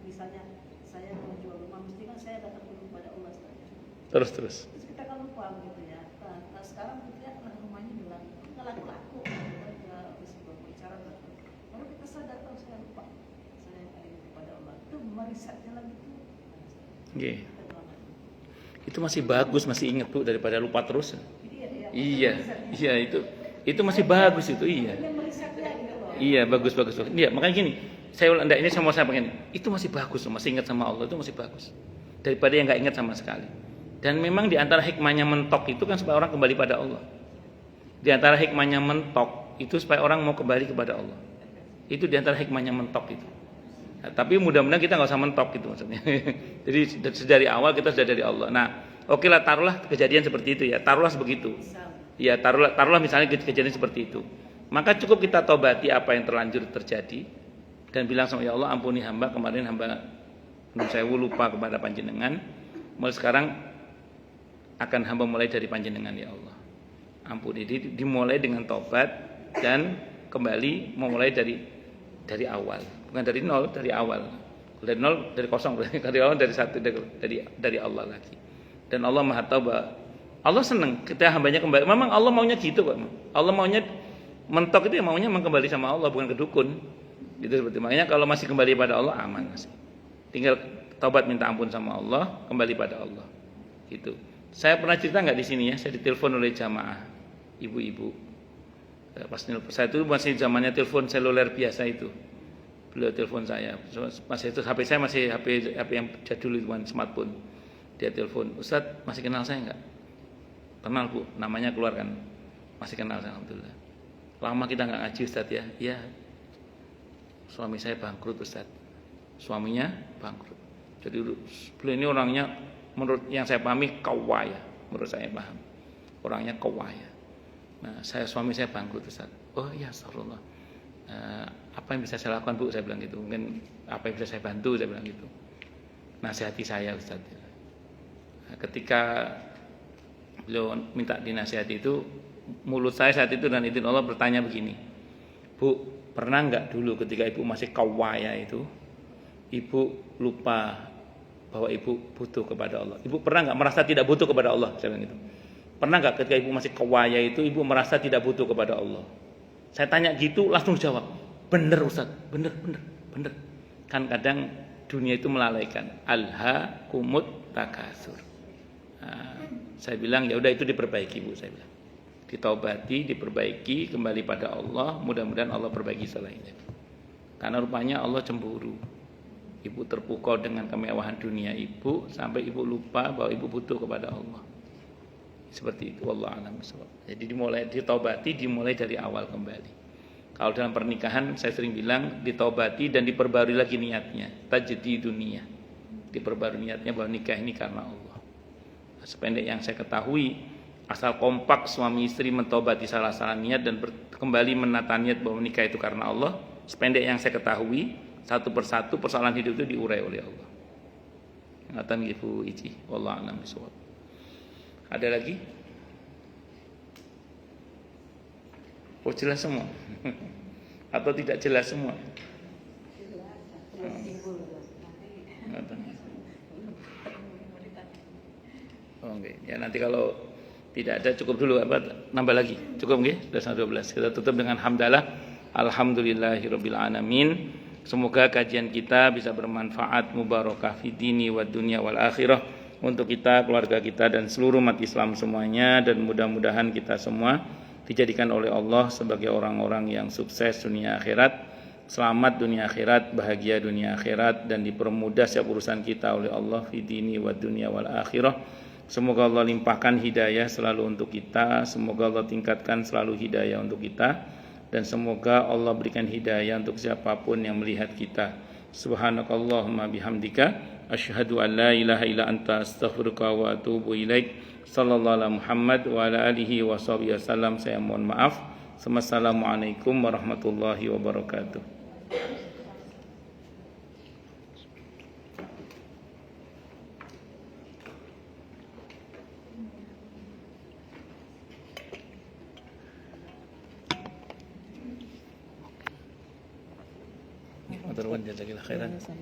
misalnya saya mau jual rumah, mesti kan saya datang dulu kepada Allah, Ustaz, ya. Terus. Terus kita kan lupa gitu ya. Nah sekarang kita rumahnya bilang nggak laku-laku, kita bisa berbicara, baru kita sadar, kalau saya lupa, saya ingin kepada Allah. Itu merisetnya lagi tuh. Nggih. Itu masih bagus, masih ingat Bu daripada lupa terus. Iya, itu masih bagus itu, iya. Iya, bagus. Iya, makanya gini, ini saya mau sampaikan, itu masih bagus, masih ingat sama Allah, itu masih bagus. Daripada yang nggak ingat sama sekali. Dan memang di antara hikmahnya mentok itu kan supaya orang kembali pada Allah. Di antara hikmahnya mentok itu supaya orang mau kembali kepada Allah. Itu di antara hikmahnya mentok itu. Nah, tapi mudah-mudahan kita nggak usah mentok gitu maksudnya. Jadi dari awal kita sudah dari Allah. Nah, oke lah, taruhlah kejadian seperti itu ya. Taruhlah sebegitu. Ya, taruhlah misalnya kejadian seperti itu. Maka cukup kita tobati apa yang terlanjur terjadi dan bilang sama ya Allah, ampuni hamba, kemarin hamba saya lupa kepada panjenengan. Mulai sekarang akan hamba mulai dari panjenengan ya Allah. Ampuni. Dimulai dengan tobat dan kembali memulai dari awal. Bukan dari nol, dari awal. Dari nol, dari kosong, dari awal, dari satu, dari Allah lagi. Dan Allah Maha tahu bahwa Allah senang ketika hambanya kembali. Memang Allah maunya gitu kok. Allah maunya mentok itu, maunya memang kembali sama Allah, bukan ke dukun. Itu seperti makanya kalau masih kembali pada Allah aman masih. Tinggal taubat minta ampun sama Allah, kembali pada Allah. Gitu. Saya pernah cerita nggak di sini ya? Saya ditelepon oleh jamaah ibu-ibu. Pas saya itu masih zamannya telepon seluler biasa itu. Beliau telepon saya. Masih itu HP saya masih HP yang jadul itu, smartphone. Dia telepon, Ustaz masih kenal saya nggak? Kenal Bu, namanya keluarkan. Masih kenal saya, alhamdulillah. Lama kita nggak ngaji Ustaz ya? Iya. Suami saya bangkrut Ustaz. Suaminya bangkrut. Jadi beliau ini orangnya menurut yang saya pahami kawaya. Menurut saya paham. Orangnya kawaya. Nah, suami saya bangkrut Ustaz. Oh iya, astagfirullah. Apa yang bisa saya lakukan Bu? Saya bilang gitu. Mungkin apa yang bisa saya bantu? Saya bilang gitu. Nasihati saya Ustaz. Nah, ketika beliau minta dinasihati itu, mulut saya saat itu dan izin Allah bertanya begini, Bu, pernah nggak dulu ketika ibu masih kawaya itu, ibu lupa bahwa ibu butuh kepada Allah? Ibu pernah nggak merasa tidak butuh kepada Allah? Saya bilang gitu. Pernah nggak ketika ibu masih kawaya itu, ibu merasa tidak butuh kepada Allah? Saya tanya gitu, langsung jawab, bener Ustaz, bener. Kan kadang dunia itu melalaikan, alhaakumut takatsur. Nah, saya bilang ya udah itu diperbaiki Bu, saya bilang. Ditaubati, diperbaiki, kembali pada Allah, mudah-mudahan Allah perbaiki setelah ini. Karena rupanya Allah cemburu. Ibu terpukau dengan kemewahan dunia ibu sampai ibu lupa bahwa ibu butuh kepada Allah. Seperti itu, wallahu a'lam bishawab. Jadi ditaubati, dimulai dari awal kembali. Kalau dalam pernikahan saya sering bilang ditaubati dan diperbarui lagi niatnya, tajdid dunia. Diperbarui niatnya bahwa nikah ini karena Allah. Sependek yang saya ketahui, asal kompak suami istri mentobati salah-salah niat dan kembali menata niat bahwa nikah itu karena Allah, sependek yang saya ketahui, satu persatu persoalan hidup itu diurai oleh Allah. Ingatan Ibu Ici, wallahu a'lam bishawab. Ada lagi? Oh jelas semua? Atau tidak jelas semua? Oh, okay. Ya nanti kalau Tidak ada, cukup dulu, apa nambah lagi? Cukup nggih? Sudah 12. Kita tutup dengan hamdalah. Alhamdulillahirabbil alamin. Semoga kajian kita bisa bermanfaat, mubarakah fid dini wad dunya wal akhirah untuk kita, keluarga kita dan seluruh umat Islam semuanya, dan mudah-mudahan kita semua dijadikan oleh Allah sebagai orang-orang yang sukses dunia akhirat, selamat dunia akhirat, bahagia dunia akhirat, dan dipermudah setiap urusan kita oleh Allah fid dini wad dunya wal akhirah. Semoga Allah limpahkan hidayah selalu untuk kita, semoga Allah tingkatkan selalu hidayah untuk kita, dan semoga Allah berikan hidayah untuk siapapun yang melihat kita. Subhanakallahumma bihamdika asyhadu an la ilaha illa anta astaghfiruka wa atubu ilaik. Sallallahu alaihi Muhammad wa ala alihi wa sahbihi wasallam. Saya mohon maaf. Assalamualaikum warahmatullahi wabarakatuh. Jazakallahu khairan.